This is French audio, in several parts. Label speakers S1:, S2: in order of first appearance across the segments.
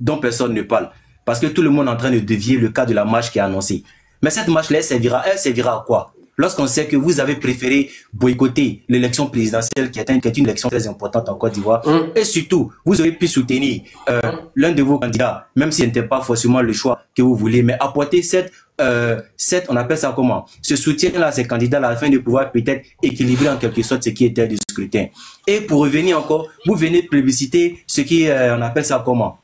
S1: dont personne ne parle. Parce que tout le monde est en train de dévier le cas de la marche qui est annoncée. Mais cette marche-là, elle servira à quoi? Lorsqu'on sait que vous avez préféré boycotter l'élection présidentielle qui est une élection très importante en Côte d'Ivoire, et surtout, vous aurez pu soutenir l'un de vos candidats, même si ce n'était pas forcément le choix que vous voulez, mais apporter on appelle ça comment? Ce soutien-là à ces candidats-là, afin de pouvoir peut-être équilibrer en quelque sorte ce qui était du scrutin. Et pour revenir encore, vous venez plébisciter ce qui, on appelle ça comment?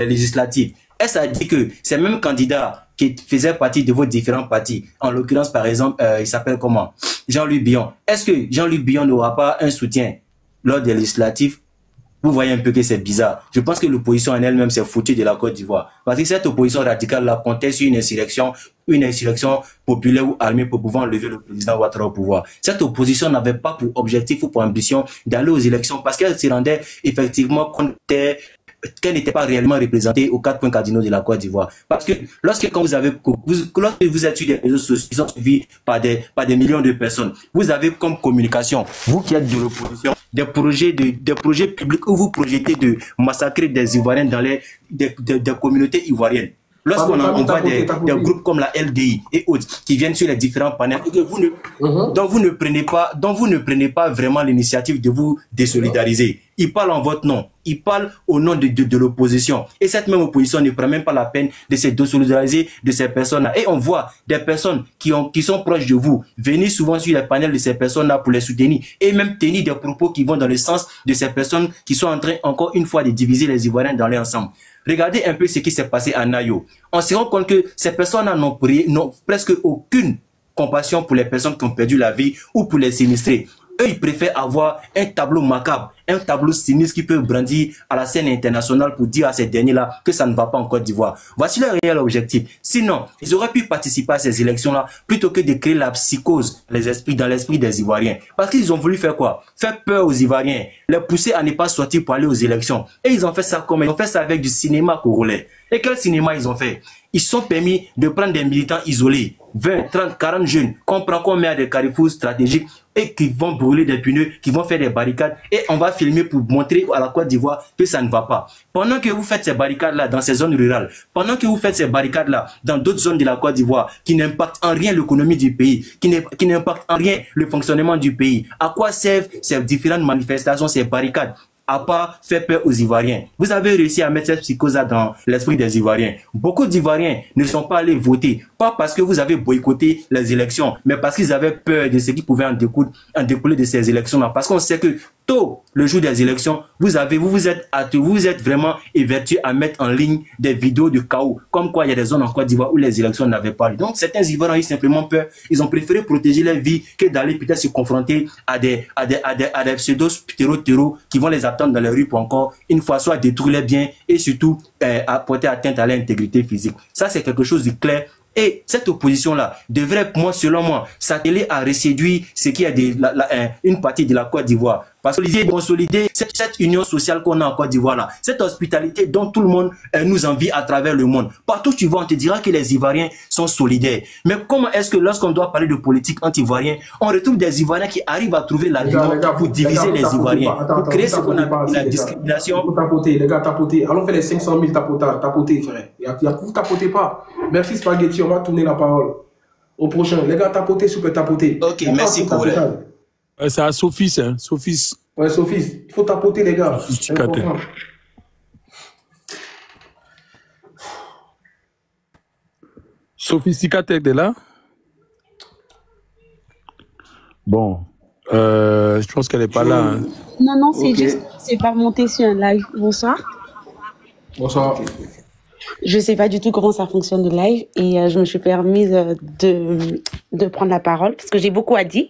S1: Législatif. Est-ce à dire que ces mêmes candidats qui faisaient partie de vos différents partis, en l'occurrence par exemple, il s'appelle comment? Jean-Louis Billon. Est-ce que Jean-Louis Billon n'aura pas un soutien lors des législatives? Vous voyez un peu que c'est bizarre. Je pense que l'opposition en elle-même s'est foutue de la Côte d'Ivoire. Parce que cette opposition radicale-là comptait sur une insurrection populaire ou armée pour pouvoir enlever le président Ouattara au pouvoir. Cette opposition n'avait pas pour objectif ou pour ambition d'aller aux élections parce qu'elle se rendait effectivement compte qu'elle n'était pas réellement représentée aux 4 points cardinaux de la Côte d'Ivoire. Parce que lorsque vous êtes sur des réseaux sociaux qui sont suivis par des millions de personnes, vous avez comme communication, vous qui êtes de l'opposition, des projets publics où vous projetez de massacrer des Ivoiriens dans des communautés ivoiriennes. Lorsqu'on voit des groupes comme la LDI et autres qui viennent sur les différents panels, dont vous ne prenez pas vraiment l'initiative de vous désolidariser. Ils parlent en votre nom. Ils parlent au nom de l'opposition. Et cette même opposition ne prend même pas la peine de se désolidariser de ces personnes-là. Et on voit des personnes qui sont proches de vous venir souvent sur les panels de ces personnes-là pour les soutenir et même tenir des propos qui vont dans le sens de ces personnes qui sont en train, encore une fois, de diviser les Ivoiriens dans l'ensemble. Regardez un peu ce qui s'est passé à Nayo. On se rend compte que ces personnes-là n'ont presque aucune compassion pour les personnes qui ont perdu la vie ou pour les sinistrés. Eux, ils préfèrent avoir un tableau macabre, un tableau sinistre qu'ils peuvent brandir à la scène internationale pour dire à ces derniers-là que ça ne va pas en Côte d'Ivoire. Voici leur réel objectif. Sinon, ils auraient pu participer à ces élections-là plutôt que de créer la psychose dans l'esprit des Ivoiriens. Parce qu'ils ont voulu faire quoi? Faire peur aux Ivoiriens, les pousser à ne pas sortir pour aller aux élections. Et ils ont fait ça comment? Ils ont fait ça avec du cinéma congolais. Et quel cinéma ils ont fait? Ils sont permis de prendre des militants isolés, 20, 30, 40 jeunes, qu'on prend qu'on met à des carrefours stratégiques et qui vont brûler des pneus, qui vont faire des barricades et on va filmer pour montrer à la Côte d'Ivoire que ça ne va pas. Pendant que vous faites ces barricades-là dans ces zones rurales, pendant que vous faites ces barricades-là dans d'autres zones de la Côte d'Ivoire qui n'impactent en rien l'économie du pays, qui n'impactent en rien le fonctionnement du pays, à quoi servent ces différentes manifestations, ces barricades? À part faire peur aux Ivoiriens. Vous avez réussi à mettre cette psychose dans l'esprit des Ivoiriens. Beaucoup d'Ivoiriens ne sont pas allés voter, pas parce que vous avez boycotté les élections, mais parce qu'ils avaient peur de ce qui pouvait en découler de ces élections-là. Parce qu'on sait que tôt, le jour des élections, vous vous êtes vraiment évertué à mettre en ligne des vidéos de chaos, comme quoi il y a des zones en Côte d'Ivoire où les élections n'avaient pas lieu. Donc certains Ivoiriens ont eu simplement peur, ils ont préféré protéger leur vie que d'aller peut-être se confronter à des pseudo-terror qui vont les attendre dans les rues pour encore une fois soit détruire les biens et surtout apporter atteinte à l'intégrité physique. Ça c'est quelque chose de clair. Et cette opposition-là devrait, selon moi, s'atteler à reséduire ce qui est une partie de la Côte d'Ivoire. Parce que consolider cette union sociale qu'on a en Côte d'Ivoire là, cette hospitalité dont tout le monde nous envie à travers le monde. Partout où tu vas, on te dira que les Ivoiriens sont solidaires. Mais comment est-ce que lorsqu'on doit parler de politique anti-ivoirienne, on retrouve des Ivoiriens qui arrivent à trouver l'argument pour diviser les Ivoiriens, pour créer ce qu'on appelle la discrimination.
S2: Faut tapoter, les gars, tapoter. Allons faire les 500 000 tapotages, tapoter, frère. Vous tapotez pas. Merci Spaghetti, on va tourner la parole. Au prochain. Les gars, tapotez, super tapoter.
S1: Ok, merci pour
S3: c'est à Sophie, hein. Sophie.
S2: Ouais, Sophie, il faut tapoter, les gars.
S3: Sophisticated est là? Bon. Je pense qu'elle n'est pas là. Hein.
S4: Non, c'est juste, c'est pas monté sur un live. Bonsoir.
S2: Bonsoir.
S4: Je sais pas du tout comment ça fonctionne le live et je me suis permise de prendre la parole parce que j'ai beaucoup à dire.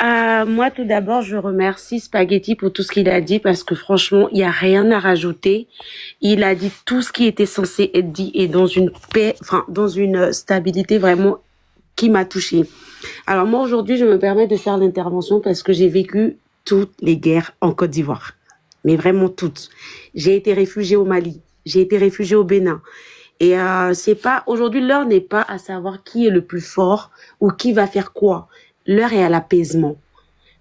S4: Moi, tout d'abord, je remercie Spaghetti pour tout ce qu'il a dit parce que franchement, il n'y a rien à rajouter. Il a dit tout ce qui était censé être dit et dans une paix, enfin, dans une stabilité vraiment qui m'a touchée. Alors moi, aujourd'hui, je me permets de faire l'intervention parce que j'ai vécu toutes les guerres en Côte d'Ivoire. Mais vraiment toutes. J'ai été réfugiée au Mali. J'ai été réfugiée au Bénin. Et c'est pas, aujourd'hui, l'heure n'est pas à savoir qui est le plus fort ou qui va faire quoi. L'heure est à l'apaisement.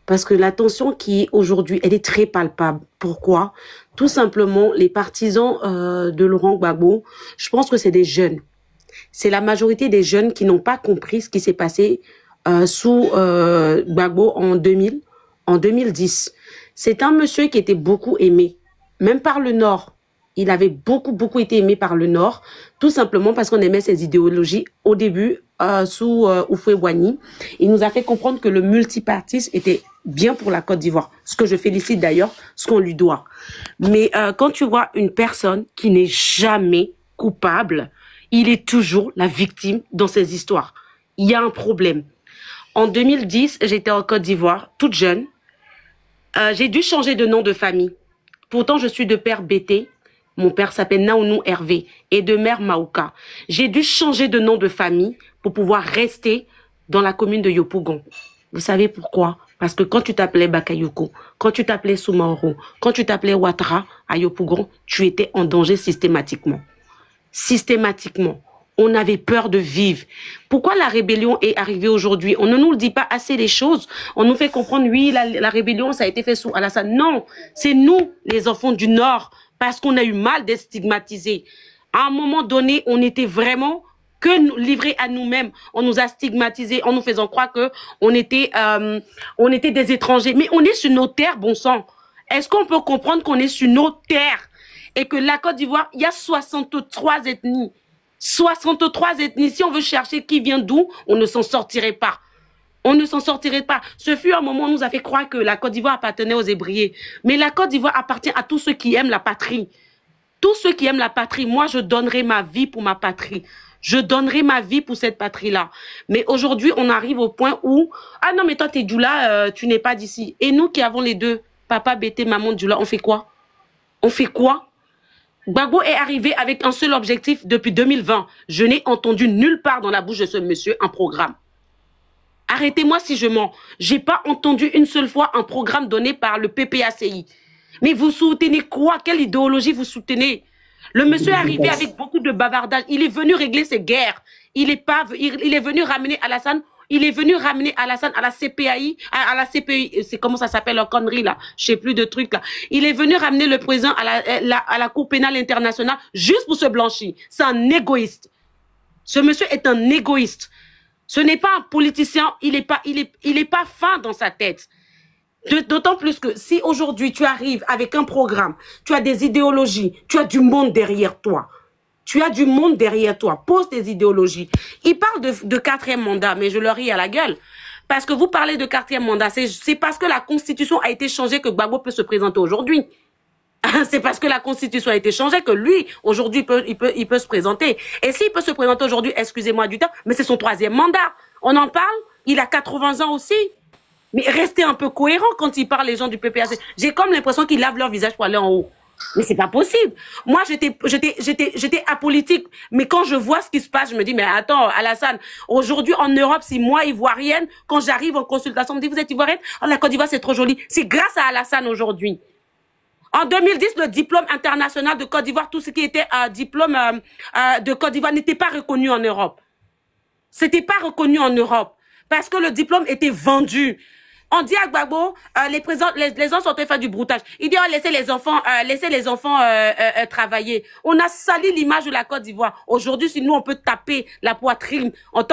S4: Parce que la tension qui est aujourd'hui, elle est très palpable. Pourquoi? tout simplement, les partisans de Laurent Gbagbo, je pense que c'est des jeunes. C'est la majorité des jeunes qui n'ont pas compris ce qui s'est passé sous Gbagbo en 2000, en 2010. C'est un monsieur qui était beaucoup aimé, même par le Nord. Il avait beaucoup été aimé par le Nord, tout simplement parce qu'on aimait ses idéologies au début sous Houphouët-Boigny. Il nous a fait comprendre que le multipartisme était bien pour la Côte d'Ivoire, ce que je félicite d'ailleurs, ce qu'on lui doit. Mais quand tu vois une personne qui n'est jamais coupable, il est toujours la victime dans ces histoires. Il y a un problème. En 2010, j'étais en Côte d'Ivoire, toute jeune. J'ai dû changer de nom de famille. Pourtant, je suis de père Bété. Mon père s'appelle Naounou Hervé et de mère Maouka. J'ai dû changer de nom de famille pour pouvoir rester dans la commune de Yopougon. Vous savez pourquoi? Parce que quand tu t'appelais Bakayoko, quand tu t'appelais Soumaoro, quand tu t'appelais Ouattara à Yopougon, tu étais en danger systématiquement. Systématiquement. On avait peur de vivre. Pourquoi la rébellion est arrivée aujourd'hui? On ne nous le dit pas assez les choses. On nous fait comprendre, oui, la rébellion, ça a été fait sous Alassane. Non, c'est nous, les enfants du Nord, parce qu'on a eu mal d'être stigmatisés. À un moment donné, on était vraiment que livrés à nous-mêmes. On nous a stigmatisés en nous faisant croire que on était des étrangers. Mais on est sur nos terres, bon sang. Est-ce qu'on peut comprendre qu'on est sur nos terres et que la Côte d'Ivoire, il y a 63 ethnies. 63 ethnies. Si on veut chercher qui vient d'où, on ne s'en sortirait pas. On ne s'en sortirait pas. Ce fut un moment où on nous a fait croire que la Côte d'Ivoire appartenait aux Hébriers. Mais la Côte d'Ivoire appartient à tous ceux qui aiment la patrie. Tous ceux qui aiment la patrie. Moi, je donnerai ma vie pour ma patrie. Je donnerai ma vie pour cette patrie-là. Mais aujourd'hui, on arrive au point où... Ah non, mais toi, t'es Djoula, tu n'es pas d'ici. Et nous qui avons les deux, papa Bété, maman Djoula, on fait quoi? On fait quoi? Gbagbo est arrivé avec un seul objectif depuis 2020. Je n'ai entendu nulle part dans la bouche de ce monsieur un programme. Arrêtez-moi si je mens. J'ai pas entendu une seule fois un programme donné par le PPACI. Mais vous soutenez quoi? Quelle idéologie vous soutenez? Le monsieur est arrivé avec beaucoup de bavardage. Il est venu régler ses guerres. Il est venu ramener Alassane. Il est venu ramener Alassane à la CPI, à la CPI, c'est comment ça s'appelle la connerie là, je sais plus de trucs là. Il est venu ramener le président à la Cour pénale internationale juste pour se blanchir. C'est un égoïste. Ce monsieur est un égoïste. Ce n'est pas un politicien, il est pas fin dans sa tête. D'autant plus que si aujourd'hui tu arrives avec un programme, tu as des idéologies, tu as du monde derrière toi. Tu as du monde derrière toi. Pose tes idéologies. Ils parlent de 4e mandat, mais je leur ris à la gueule. Parce que vous parlez de 4e mandat. C'est parce que la Constitution a été changée que Gbagbo peut se présenter aujourd'hui. C'est parce que la Constitution a été changée que lui, aujourd'hui, il peut se présenter. Et s'il peut se présenter aujourd'hui, excusez-moi du temps, mais c'est son 3e mandat. On en parle. Il a 80 ans aussi. Mais restez un peu cohérent quand il parle les gens du PPAC. J'ai comme l'impression qu'ils lavent leur visage pour aller en haut. Mais c'est pas possible. Moi, j'étais apolitique. Mais quand je vois ce qui se passe, je me dis, mais attends, Alassane, aujourd'hui en Europe, si moi, ivoirienne, quand j'arrive en consultation, on me dit, vous êtes ivoirienne? Oh, la Côte d'Ivoire, c'est trop joli. C'est grâce à Alassane aujourd'hui. En 2010, le diplôme international de Côte d'Ivoire, tout ce qui était diplôme de Côte d'Ivoire n'était pas reconnu en Europe. C'était pas reconnu en Europe. Parce que le diplôme était vendu. On dit à Gbagbo, les gens sont en train de faire du broutage. Il dit, oh, laissez les enfants travailler. On a sali l'image de la Côte d'Ivoire. Aujourd'hui, si nous, on peut taper la poitrine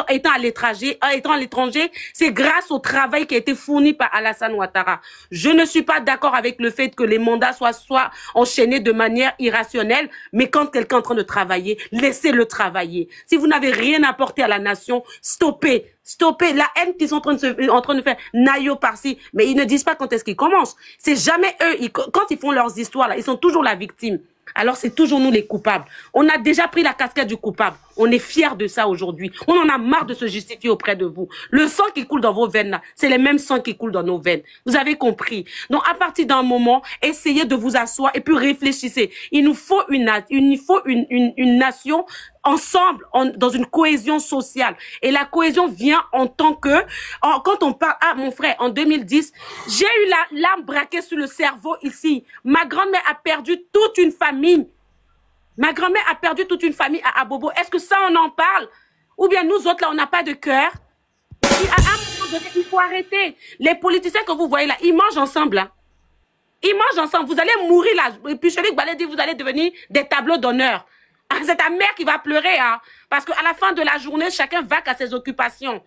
S4: étant à l'étranger, c'est grâce au travail qui a été fourni par Alassane Ouattara. Je ne suis pas d'accord avec le fait que les mandats soient enchaînés de manière irrationnelle, mais quand quelqu'un est en train de travailler, laissez-le travailler. Si vous n'avez rien apporté à la nation, stoppez. Stoppez la haine qu'ils sont en train de faire naïo par-ci, mais ils ne disent pas quand est-ce qu'ils commencent. C'est jamais eux, quand ils font leurs histoires là, ils sont toujours la victime. Alors c'est toujours nous les coupables. On a déjà pris la casquette du coupable. On est fiers de ça aujourd'hui. On en a marre de se justifier auprès de vous. Le sang qui coule dans vos veines là, c'est les mêmes sangs qui coulent dans nos veines. Vous avez compris. Donc à partir d'un moment, essayez de vous asseoir et puis réfléchissez. Il nous faut une nation ensemble, dans une cohésion sociale. Et la cohésion vient en tant que, quand on parle, ah mon frère, en 2010, j'ai eu l'âme braquée sur le cerveau ici. Ma grand-mère a perdu toute une famille. Ma grand-mère a perdu toute une famille à Abobo. Est-ce que ça, on en parle? Ou bien nous autres, là, on n'a pas de cœur? À un moment donné, il faut arrêter. Les politiciens que vous voyez là, ils mangent ensemble. Hein. Ils mangent ensemble. Vous allez mourir là. Et puis Chéri Balé dit, vous allez devenir des tableaux d'honneur. C'est ta mère qui va pleurer, hein. Parce qu'à la fin de la journée, chacun va à ses occupations.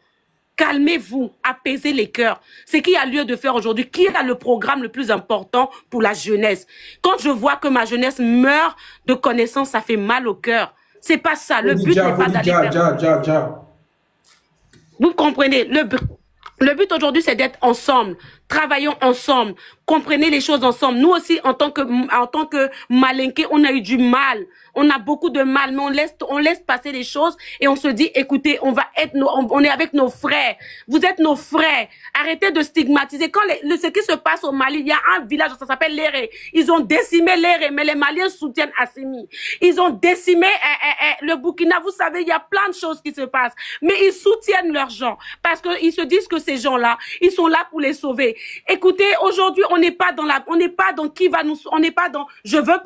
S4: Calmez-vous, apaisez les cœurs. C'est qu'il y a lieu de faire aujourd'hui. Qui a le programme le plus important pour la jeunesse? Quand je vois que ma jeunesse meurt de connaissances, ça fait mal au cœur. C'est pas ça. Le but n'est pas d'aller faire... Vous comprenez? Le but aujourd'hui, c'est d'être ensemble. Travaillons ensemble. Comprenez les choses ensemble. Nous aussi, en tant que malinqués, on a eu du mal. On a beaucoup de mal, mais on laisse passer les choses et on se dit, écoutez, on est avec nos frères. Vous êtes nos frères. Arrêtez de stigmatiser. Quand ce qui se passe au Mali, il y a un village, ça s'appelle Léré. Ils ont décimé Léré, mais les Maliens soutiennent Assimi. Ils ont décimé le Burkina. Vous savez, il y a plein de choses qui se passent. Mais ils soutiennent leurs gens parce qu'ils se disent que ces gens-là, ils sont là pour les sauver. Écoutez, aujourd'hui, on n'est pas dans qui va nous, on n'est pas dans je veux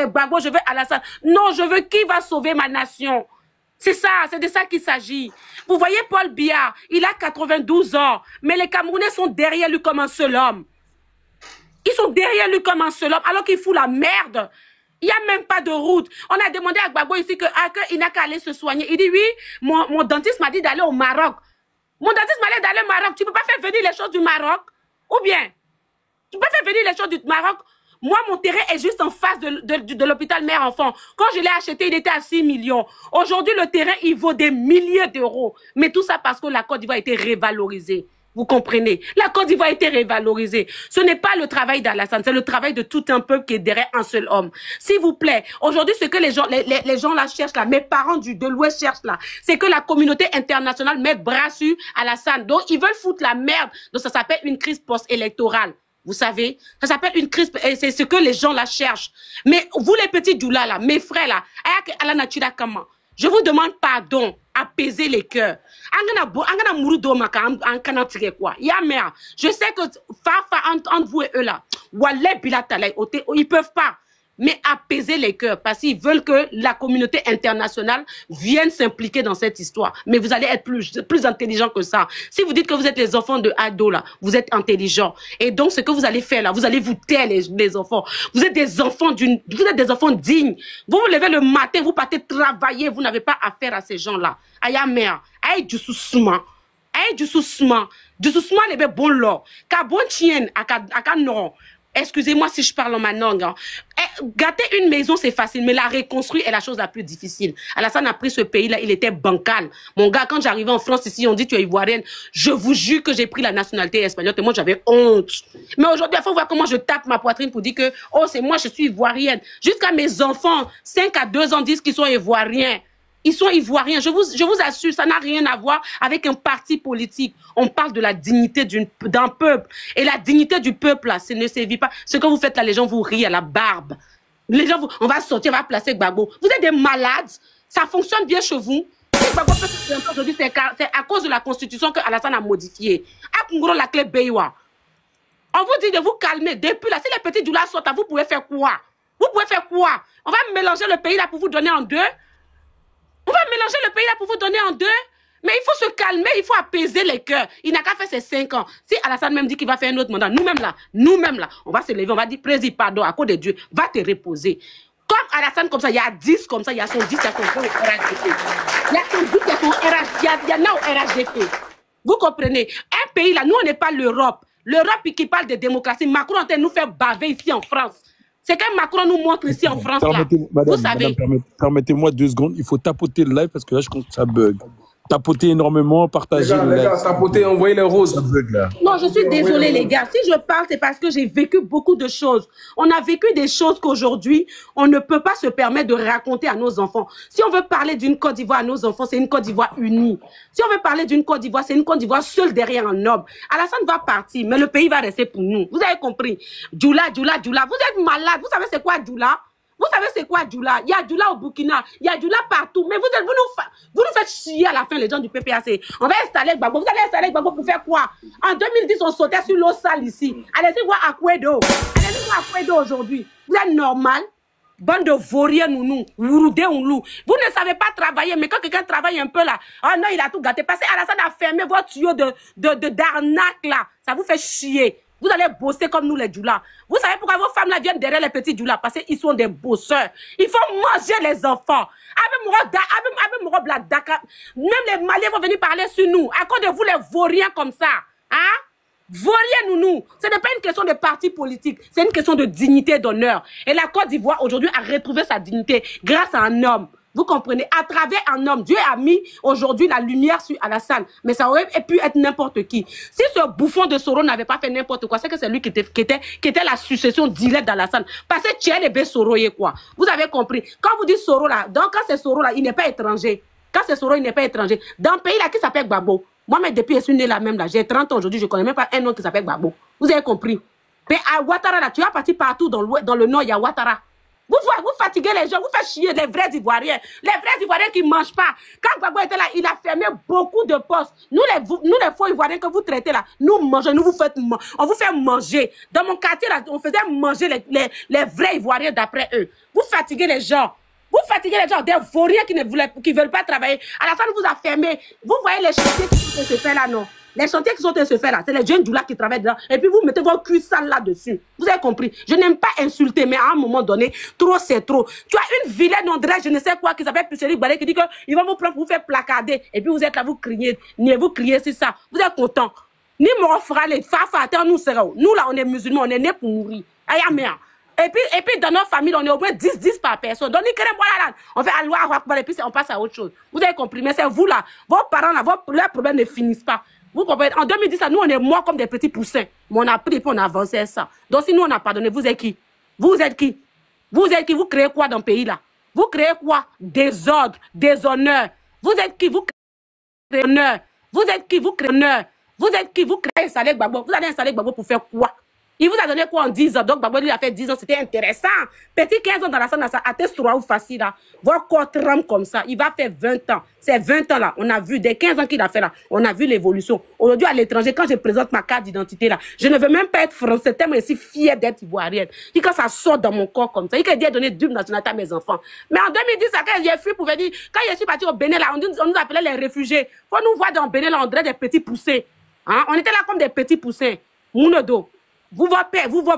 S4: Gbagbo, je veux Alassane. Non, je veux qui va sauver ma nation. C'est ça, c'est de ça qu'il s'agit. Vous voyez Paul Biya, il a 92 ans, mais les Camerounais sont derrière lui comme un seul homme. Ils sont derrière lui comme un seul homme, alors qu'il fout la merde. Il n'y a même pas de route. On a demandé à Gbagbo ici qu'il n'a qu'à aller se soigner. Il dit oui, mon dentiste m'a dit d'aller au Maroc. Mon dentiste m'a dit d'aller au Maroc. Tu ne peux pas faire venir les choses du Maroc? Ou bien, tu peux faire venir les choses du Maroc? Moi, mon terrain est juste en face de l'hôpital mère-enfant. Quand je l'ai acheté, il était à 6 millions. Aujourd'hui, le terrain, il vaut des milliers d'euros. Mais tout ça parce que la Côte d'Ivoire a été révalorisée. Vous comprenez? La Côte d'Ivoire a été révalorisée. Ce n'est pas le travail d'Alassane, c'est le travail de tout un peuple qui est derrière un seul homme. S'il vous plaît, aujourd'hui, ce que les gens là cherchent là, mes parents de l'Ouest cherchent là, c'est que la communauté internationale mette bras sur Alassane. Donc, ils veulent foutre la merde. Donc, ça s'appelle une crise post-électorale. Vous savez, ça s'appelle une crise, c'est ce que les gens là cherchent. Mais vous les petits doulas là, mes frères là, je vous demande pardon, apaisez les cœurs. Je sais que entre vous et eux là, ils peuvent pas. Mais apaiser les cœurs parce qu'ils veulent que la communauté internationale vienne s'impliquer dans cette histoire. Mais vous allez être plus intelligent que ça. Si vous dites que vous êtes les enfants de Ado, là, vous êtes intelligents. Et donc, ce que vous allez faire là, vous allez vous taire les enfants. Vous êtes des enfants dignes. Vous vous levez le matin, vous partez travailler, vous n'avez pas affaire à ces gens-là. Aïe, mère, aïe, du sous-souma. Aïe, du sous-souma. Du sous-souma, les bon l'or. Ka bon chien, à non. Excusez-moi si je parle en ma langue. Hein. Gâter une maison, c'est facile, mais la reconstruire est la chose la plus difficile. Alassane a pris ce pays-là, il était bancal. Mon gars, quand j'arrivais en France, ici, on dit tu es ivoirienne. Je vous jure que j'ai pris la nationalité espagnole et moi, j'avais honte. Mais aujourd'hui, il faut voir comment je tape ma poitrine pour dire que, oh, c'est moi, je suis ivoirienne. Jusqu'à mes enfants, 5 à 2 ans, disent qu'ils sont ivoiriens. Ils sont ivoiriens. Je vous assure, ça n'a rien à voir avec un parti politique. On parle de la dignité d'un peuple. Et la dignité du peuple, là, ça ne sévit pas. Ce que vous faites là, les gens vous rient à la barbe. Les gens, on va sortir, on va placer Gbagbo. Vous êtes des malades. Ça fonctionne bien chez vous. Si Gbagbo peut se présenter aujourd'hui, c'est à cause de la constitution que Alassane a modifiée. À Kungro, la clé Beywa. On vous dit de vous calmer. Depuis là, si les petits doulas sortent, vous pouvez faire quoi? Vous pouvez faire quoi? On va mélanger le pays là pour vous donner en deux. On va mélanger le pays là pour vous donner en deux. Mais il faut se calmer, il faut apaiser les cœurs. Il n'a qu'à faire ses 5 ans. Si Alassane même dit qu'il va faire un autre mandat, nous-mêmes là, on va se lever, on va dire, président, pardon, à cause de Dieu, va te reposer. Comme Alassane comme ça, il y a 10 comme ça, il y a son 10, il y a son RHDP. Il y a son 10, il y a son RHDP. Il y en a au RHDP. Vous comprenez? Un pays là, nous on n'est pas l'Europe. L'Europe qui parle de démocratie, Macron est en train de nous faire baver ici en France. C'est quand Macron nous montre ici en France là. Vous savez.
S3: Permettez-moi 2 secondes, il faut tapoter le live parce que là je compte que ça bug. Tapoter énormément, partager.
S2: Les gars, tapoter, envoyer les roses.
S3: Ça bug là.
S4: Non, je suis désolée les gars. Si je parle, c'est parce que j'ai vécu beaucoup de choses. On a vécu des choses qu'aujourd'hui, on ne peut pas se permettre de raconter à nos enfants. Si on veut parler d'une Côte d'Ivoire à nos enfants, c'est une Côte d'Ivoire unie. Si on veut parler d'une Côte d'Ivoire, c'est une Côte d'Ivoire seule derrière un homme. Alassane va partir, mais le pays va rester pour nous. Vous avez compris? Djoula. Vous êtes malade. Vous savez c'est quoi Djoula? Vous savez c'est quoi Djoula? Il y a Djoula au Burkina, il y a Djoula partout. Mais vous nous faites chier à la fin les gens du PPAC. On va installer Gbagbo. Vous allez installer Gbagbo pour faire quoi? En 2010, on sautait sur l'eau sale ici. Allez-y voir Akwedo. Allez-y voir Akwedo aujourd'hui. Vous êtes normal? Bande de vauriens, nous, Wouroudé, Oulou. Vous ne savez pas travailler, mais quand quelqu'un travaille un peu là, oh non, il a tout gâté. Parce que Alassane a fermé votre tuyau d'arnaque là. Ça vous fait chier.
S5: Vous allez bosser comme nous les djoulas. Vous savez pourquoi vos femmes là viennent derrière les petits djoulas? Parce qu'ils sont des bosseurs. Il faut manger les enfants. Même les Maliens vont venir parler sur nous. À cause de vous les vauriens comme ça. Hein? Vauriens nous. Ce n'est pas une question de parti politique. C'est une question de dignité, d'honneur. Et la Côte d'Ivoire aujourd'hui a retrouvé sa dignité grâce à un homme. Vous comprenez? À travers un homme, Dieu a mis aujourd'hui la lumière sur Alassane. Mais ça aurait pu être n'importe qui. Si ce bouffon de Soro n'avait pas fait n'importe quoi, c'est que c'est lui qui était la succession directe d'Alassane. Parce que Tchèle et Soro, quoi. Vous avez compris? Quand vous dites Soro là, donc quand c'est Soro là, il n'est pas étranger. Quand c'est Soro, il n'est pas étranger. Dans un pays là qui s'appelle Gbagbo. Moi, mais depuis que je suis né là même là, j'ai 30 ans aujourd'hui, je ne connais même pas un autre qui s'appelle Gbagbo. Vous avez compris? Mais à Ouattara là, tu vas partir partout dans le nord, il y a Ouattara. Vous fatiguez les gens, vous faites chier les vrais Ivoiriens. Les vrais Ivoiriens qui ne mangent pas. Quand Gbagbo était là, il a fermé beaucoup de postes. Nous les faux Ivoiriens que vous traitez là, nous mangeons, on vous fait manger. Dans mon quartier là, on faisait manger les vrais Ivoiriens d'après eux. Vous fatiguez les gens. Vous fatiguez les gens, des vauriens qui ne veulent pas travailler. Alassane vous a fermé. Vous voyez les chantiers qui sont se faire là, non? Les chantiers qui sont en train de se faire là, c'est les jeunes djoulas qui travaillent dedans. Et puis vous mettez vos culs sales là-dessus. Vous avez compris? Je n'aime pas insulter, mais à un moment donné, trop c'est trop. Tu as une vilaine André, je ne sais quoi, qui s'appelle Pucéry Balé, qui dit qu'il va vous prendre pour vous faire placarder. Et puis vous êtes là, vous criez, c'est ça. Vous êtes content. Ni mon frère, les fafa, nous serons. Nous là, on est musulmans, on est nés pour mourir. Aïe, merde. Et puis dans notre famille, on est au moins 10 par personne. Donc, on fait à loi, et puis on passe à autre chose. Vous avez compris? Mais c'est vous là, vos parents là, leurs problèmes ne finissent pas. Vous comprenez? En 2010, nous, on est morts comme des petits poussins. Mais on a pris et puis on a avancé ça. Donc, si nous, on a pardonné, vous êtes qui? Vous êtes qui? Vous êtes qui? Vous créez quoi dans le pays là? Vous créez quoi? Désordre, déshonneur. Vous êtes qui? Vous créez honneur. Vous êtes qui? Vous créez honneur. Vous êtes qui? Vous créez installer Gbagbo. Vous allez installer Gbagbo pour faire quoi? Il vous a donné quoi en 10 ans? Donc, Gbagbo lui a fait 10 ans, c'était intéressant. Petit 15 ans dans la salle, à tes ou facile là. Votre corps tremble comme ça. Il va faire 20 ans. C'est 20 ans là. On a vu, des 15 ans qu'il a fait là, on a vu l'évolution. Aujourd'hui, à l'étranger, quand je présente ma carte d'identité là, je ne veux même pas être français, tellement je suis fière d'être ivoirienne. Et quand ça sort dans mon corps comme ça, il a donné double nationalité à mes enfants. Mais en 2010, quand j'ai fui pour venir, quand je suis parti au Bénin là, on nous appelait les réfugiés. Faut nous voir dans le Bénin là, on dirait des petits poussés. Hein? On était là comme des petits poussins. Mounodo. Pour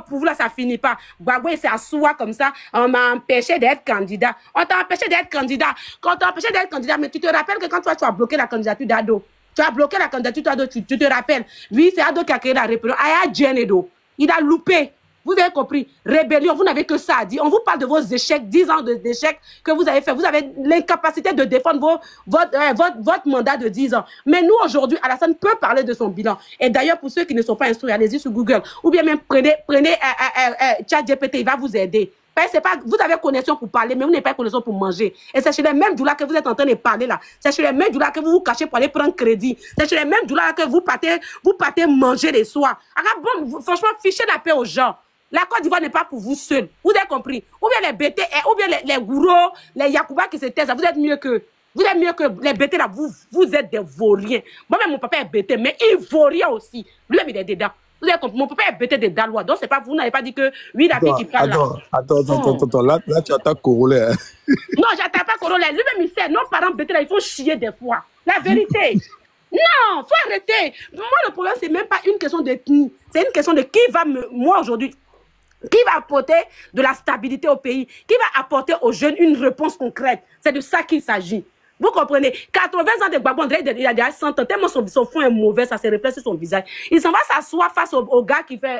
S5: vous là, ça finit pas. Gbagbo, il s'est assoua comme ça. On m'a empêché d'être candidat. On t'a empêché d'être candidat. Quand on t'a empêché d'être candidat, mais tu te rappelles que quand toi, tu as bloqué la candidature d'Ado, tu as bloqué la candidature d'Ado, tu te rappelles. Lui, c'est Ado qui a créé la rébellion. Aya Djenedo. Il a loupé. Vous avez compris? Rébellion, vous n'avez que ça à dire. On vous parle de vos échecs, 10 ans d'échecs que vous avez fait. Vous avez l'incapacité de défendre votre mandat de 10 ans. Mais nous, aujourd'hui, Alassane peut parler de son bilan. Et d'ailleurs, pour ceux qui ne sont pas instruits, allez-y sur Google. Ou bien même prenez ChatGPT, il va vous aider. Vous avez connaissance pour parler, mais vous n'avez pas connaissance pour manger. Et c'est chez les mêmes djoulas que vous êtes en train de parler là. C'est chez les mêmes djoulas que vous vous cachez pour aller prendre crédit. C'est chez les mêmes djoulas que vous partez manger les soirs. Alors bon, franchement, fichez la paix aux gens. La Côte d'Ivoire n'est pas pour vous seul. Vous avez compris? Ou bien les BT, ou bien les gourous, les Yakuba qui se taisent, vous êtes mieux que les BT là. Vous êtes des vauriens. Moi-même, mon papa est BT, mais il vaurien aussi. Lui-même, il est dedans. Vous avez compris? Mon papa est BT des Dalois. Donc, c'est pas, vous n'avez pas dit que oui, la fille qui parle là.
S3: Attends. Là, tu attaques Corolet. Hein.
S5: Non, j'attaque pas Corolet. Lui-même, il sait. Nos parents BT là, il faut chier des fois. La vérité. Non, faut arrêter. Moi, le problème, c'est même pas une question d'ethnie. C'est une question de qui va moi aujourd'hui. Qui va apporter de la stabilité au pays? Qui va apporter aux jeunes une réponse concrète? C'est de ça qu'il s'agit. Vous comprenez? 80 ans de Gbagbo, il a déjà 100 ans, tellement son fond est mauvais, ça se reflète sur son visage. Il s'en va s'asseoir face au gars qui fait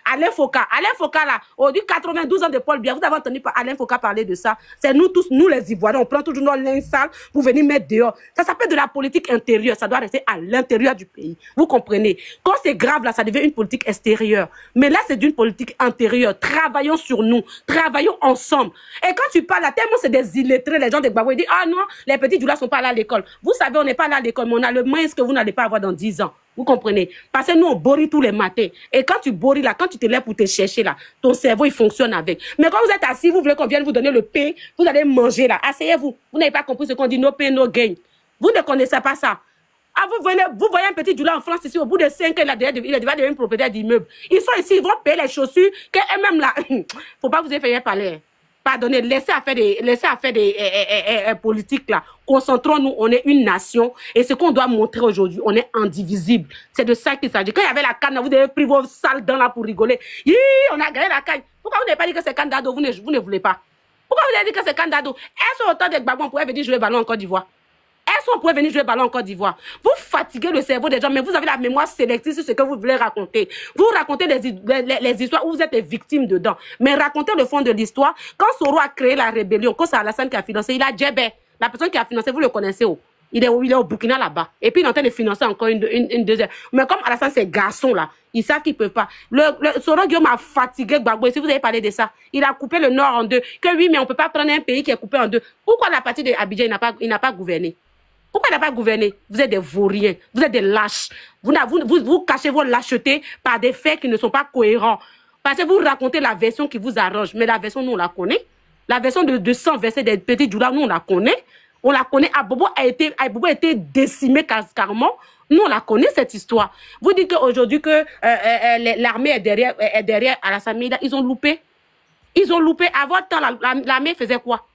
S5: Alain Foka. Alain Foka là, au 92 ans de Paul Biya, vous avez entendu Alain Foka parler de ça. C'est nous tous, nous les Ivoiriens, on prend toujours nos linge sales pour venir mettre dehors. Ça s'appelle de la politique intérieure, ça doit rester à l'intérieur du pays. Vous comprenez? Quand c'est grave là, ça devient une politique extérieure. Mais là, c'est d'une politique intérieure. Travaillons sur nous, travaillons ensemble. Et quand tu parles là, tellement c'est des illettrés, les gens de Gbagbo, ils disent, ah non, les petits djoulas sont pas allés à l'école. Vous savez, on n'est pas allé à l'école, mais on a le moyen que vous n'allez pas avoir dans 10 ans. Vous comprenez? Parce que nous, on borit tous les matins. Et quand tu boris là, quand tu te lèves pour te chercher là, ton cerveau, il fonctionne avec. Mais quand vous êtes assis, vous voulez qu'on vienne vous donner le pain, vous allez manger là. Asseyez-vous. Vous n'avez pas compris ce qu'on dit, no pain, no gain. Vous ne connaissez pas ça. Ah, vous voyez un petit djoula en France ici, au bout de 5 ans, il a déjà devenu une propriétaire d'immeuble. Ils sont ici, ils vont payer les chaussures, qu'eux-mêmes là, faut pas vous effrayer parler. Pardonnez, laissez à faire des politiques là. Concentrons-nous, on est une nation et ce qu'on doit montrer aujourd'hui, on est indivisible. C'est de ça qu'il s'agit. Quand il y avait la canne, vous avez pris vos sales dents là pour rigoler. Hi, on a gagné la canne. Pourquoi vous n'avez pas dit que c'est Kandado, vous ne voulez pas? Pourquoi vous avez dit que c'est Kandado? Est-ce autant de Gbagbo, on pourrait venir jouer ballon en Côte d'Ivoire? Est-ce qu'on pourrait venir jouer ballon en Côte d'Ivoire? Vous fatiguez le cerveau des gens, mais vous avez la mémoire sélective sur ce que vous voulez raconter. Vous racontez les histoires où vous êtes victime dedans. Mais racontez le fond de l'histoire. Quand Soro a créé la rébellion, quand c'est Alassane qui a financé, il a Djebé. La personne qui a financé, vous le connaissez où? Il est au Burkina là-bas. Et puis il est en train de financer encore une deuxième. Mais comme Alassane, ces garçons là, ils savent qu'ils ne peuvent pas. Soro Guillaume a fatigué Gbagbo. Et si vous avez parlé de ça, il a coupé le Nord en deux. Que oui, mais on ne peut pas prendre un pays qui est coupé en deux. Pourquoi la partie de Abidjan, il n'a pas gouverné? Pourquoi il n'a pas gouverné? Vous êtes des vauriens, vous êtes des lâches. Vous cachez vos lâchetés par des faits qui ne sont pas cohérents. Parce que vous racontez la version qui vous arrange. Mais la version, nous, on la connaît. La version de 100 versets des petits Djoula, nous, on la connaît. On la connaît. Abobo a été décimé carrément. Nous, on la connaît, cette histoire. Vous dites qu'aujourd'hui, que l'armée est derrière Alassane Meïda. Ils ont loupé. Ils ont loupé. À votre temps, l'armée faisait quoi?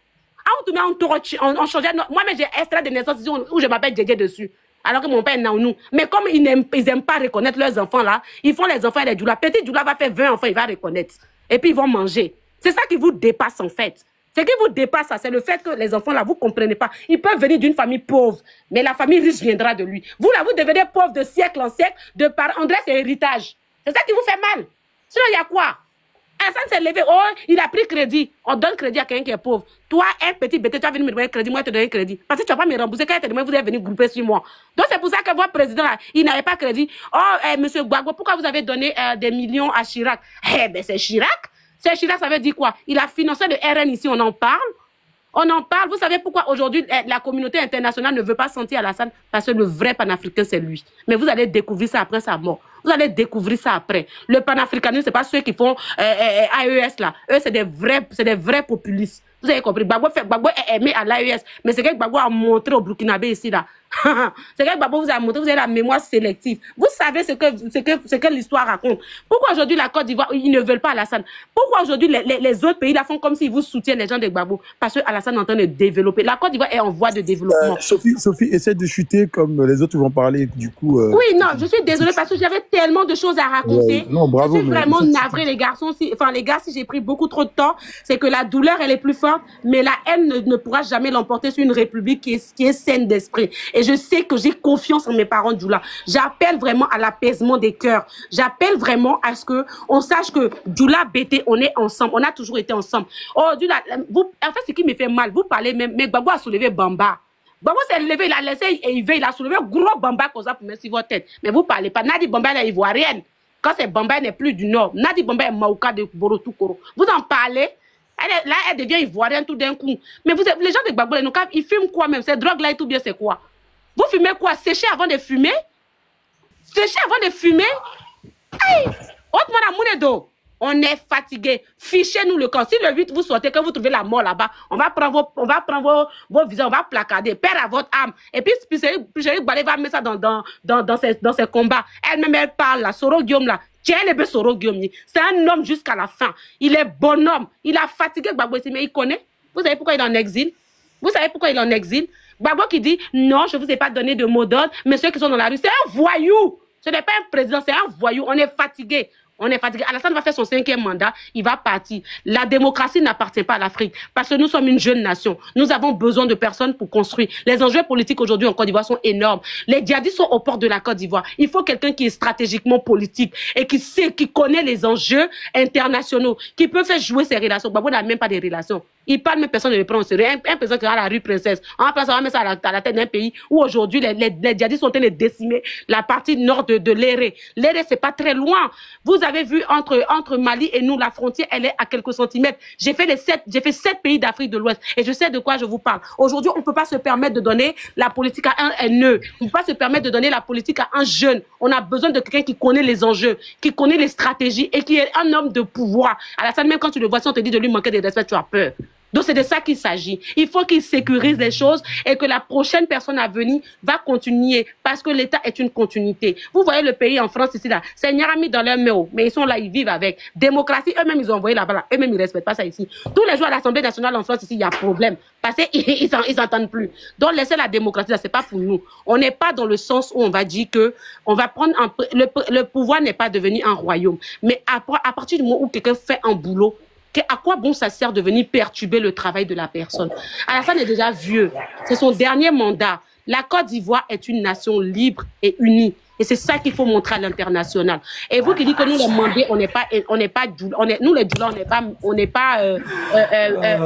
S5: On changeait. Moi-même, j'ai extrait de naissance ici où je m'appelle Djedje dessus. Alors que mon père est Naounou. Mais comme ils n'aiment pas reconnaître leurs enfants là, ils font les enfants et les Djoula. Petit Djoula va faire 20 enfants, il va reconnaître. Et puis ils vont manger. C'est ça qui vous dépasse en fait. Ce qui vous dépasse, c'est le fait que les enfants là, vous ne comprenez pas. Ils peuvent venir d'une famille pauvre, mais la famille riche viendra de lui. Vous là, vous devenez pauvre de siècle en siècle, de par André, c'est héritage. C'est ça qui vous fait mal. Sinon, il y a quoi? Alassane s'est levé, oh, il a pris crédit. On donne crédit à quelqu'un qui est pauvre. Toi, un petit bébé, tu vas venir me demander crédit, moi, je te donne crédit. Parce que tu ne vas pas me rembourser. Quand il te demande, vous allez venir grouper sur moi. Donc, c'est pour ça que votre président, là, il n'avait pas crédit. Oh, monsieur Gbagbo, pourquoi vous avez donné des millions à Chirac? Eh ben, c'est Chirac. C'est Chirac, ça veut dire quoi? Il a financé le RN ici, on en parle. On en parle. Vous savez pourquoi aujourd'hui la communauté internationale ne veut pas sentir Alassane? Parce que le vrai panafricain, c'est lui. Mais vous allez découvrir ça après sa mort. Vous allez découvrir ça après. Le panafricanisme, ce n'est pas ceux qui font AES là. Eux, c'est des vrais populistes. Vous avez compris? Gbagbo est aimé à l'AES. Mais c'est que Gbagbo a montré au Burkinabé ici là. C'est que Gbagbo vous a montré, vous avez la mémoire sélective. Vous savez ce que l'histoire raconte. Pourquoi aujourd'hui la Côte d'Ivoire, ils ne veulent pas Alassane? Pourquoi aujourd'hui les autres pays là font comme s'ils vous soutiennent les gens de Gbagbo? Parce que Alassane est en train de développer. La Côte d'Ivoire est en voie de développement.
S3: Sophie, essaie de chuter comme les autres vont parler du coup.
S5: Oui, non, je suis désolée parce que j'avais tellement de choses à raconter.
S3: Non, bravo.
S5: Je suis vraiment navrée, les garçons. Enfin, les gars, si j'ai pris beaucoup trop de temps, c'est que la douleur, elle est plus forte, mais la haine ne pourra jamais l'emporter sur une république qui est saine d'esprit. Et je sais que j'ai confiance en mes parents Djoula. J'appelle vraiment à l'apaisement des cœurs. J'appelle vraiment à ce que on sache que Djoula, BT, on est ensemble. On a toujours été ensemble. Oh, Djoula, en fait, ce qui me fait mal, vous parlez même, mais Gbagbo a soulevé Bamba. Gbagbo s'est levé, il a laissé et il a soulevé un gros Bamba comme ça pour mettre sur votre tête. Mais vous parlez pas. Nadi Bamba est ivoirienne. Quand c'est Bamba, elle n'est plus du Nord. Nadi Bamba est Maouka de Borotoukoro. Vous en parlez? Là, elle devient ivoirienne tout d'un coup. Mais les gens de Gbagbo, ils fument quoi même? Ces drogues-là et tout bien, c'est quoi? Vous fumez quoi? Sécher avant de fumer? Sécher avant de fumer? Aïe! Autrement, la Mounedo, on est fatigué. Fichez-nous le camp. Si le 8, vous sortez, que vous trouvez la mort là-bas, on va prendre vos visages, on va placarder. Père à votre âme. Et puis, Chéri Balé va mettre ça dans ses combats. Elle-même, elle parle là. Soro Guillaume là. Tiens, le Soro Guillaume. C'est un homme jusqu'à la fin. Il est bonhomme. Il a fatigué Gbagbo, mais il connaît. Vous savez pourquoi il est en exil? Vous savez pourquoi il est en exil? Gbagbo qui dit, non, je ne vous ai pas donné de mot d'ordre, mais ceux qui sont dans la rue, c'est un voyou. Ce n'est pas un président, c'est un voyou. On est fatigué. On est fatigué. Alassane va faire son 5e mandat, il va partir. La démocratie n'appartient pas à l'Afrique parce que nous sommes une jeune nation. Nous avons besoin de personnes pour construire. Les enjeux politiques aujourd'hui en Côte d'Ivoire sont énormes. Les djihadistes sont aux portes de la Côte d'Ivoire. Il faut quelqu'un qui est stratégiquement politique et qui sait, qui connaît les enjeux internationaux, qui peut faire jouer ses relations. Gbagbo n'a même pas de relations. Il parle, mais personne ne le prend au sérieux. Un président qui est à la rue Princesse. On va mettre ça à la tête d'un pays où aujourd'hui les djihadistes sont en train de décimer la partie nord de l'Éré. L'Éré, c'est pas très loin. Vous avez vu entre Mali et nous, la frontière, elle est à quelques centimètres. J'ai fait 7 pays d'Afrique de l'Ouest et je sais de quoi je vous parle. Aujourd'hui, on ne peut pas se permettre de donner la politique à un haineux. On ne peut pas se permettre de donner la politique à un jeune. On a besoin de quelqu'un qui connaît les enjeux, qui connaît les stratégies et qui est un homme de pouvoir. Alassane, même quand tu le vois, si on te dit de lui manquer de respect, tu as peur. Donc, c'est de ça qu'il s'agit. Il faut qu'il sécurise les choses et que la prochaine personne à venir va continuer parce que l'État est une continuité. Vous voyez le pays en France ici, là, c'est Nyarami dans leur main, mais ils sont là, ils vivent avec. Démocratie, eux-mêmes, ils ont envoyé là-bas, là. Eux-mêmes, ils ne respectent pas ça ici. Tous les jours à l'Assemblée nationale en France ici, il y a problème parce qu'ils s'entendent plus. Donc, laissez la démocratie, là, c'est pas pour nous. On n'est pas dans le sens où on va dire que on va prendre le pouvoir n'est pas devenu un royaume. Mais à partir du moment où quelqu'un fait un boulot, à quoi bon ça sert de venir perturber le travail de la personne? Alassane est déjà vieux. C'est son dernier mandat. La Côte d'Ivoire est une nation libre et unie. Et c'est ça qu'il faut montrer à l'international. Et vous qui dites que nous les Mandés, nous les Djoula, on n'est pas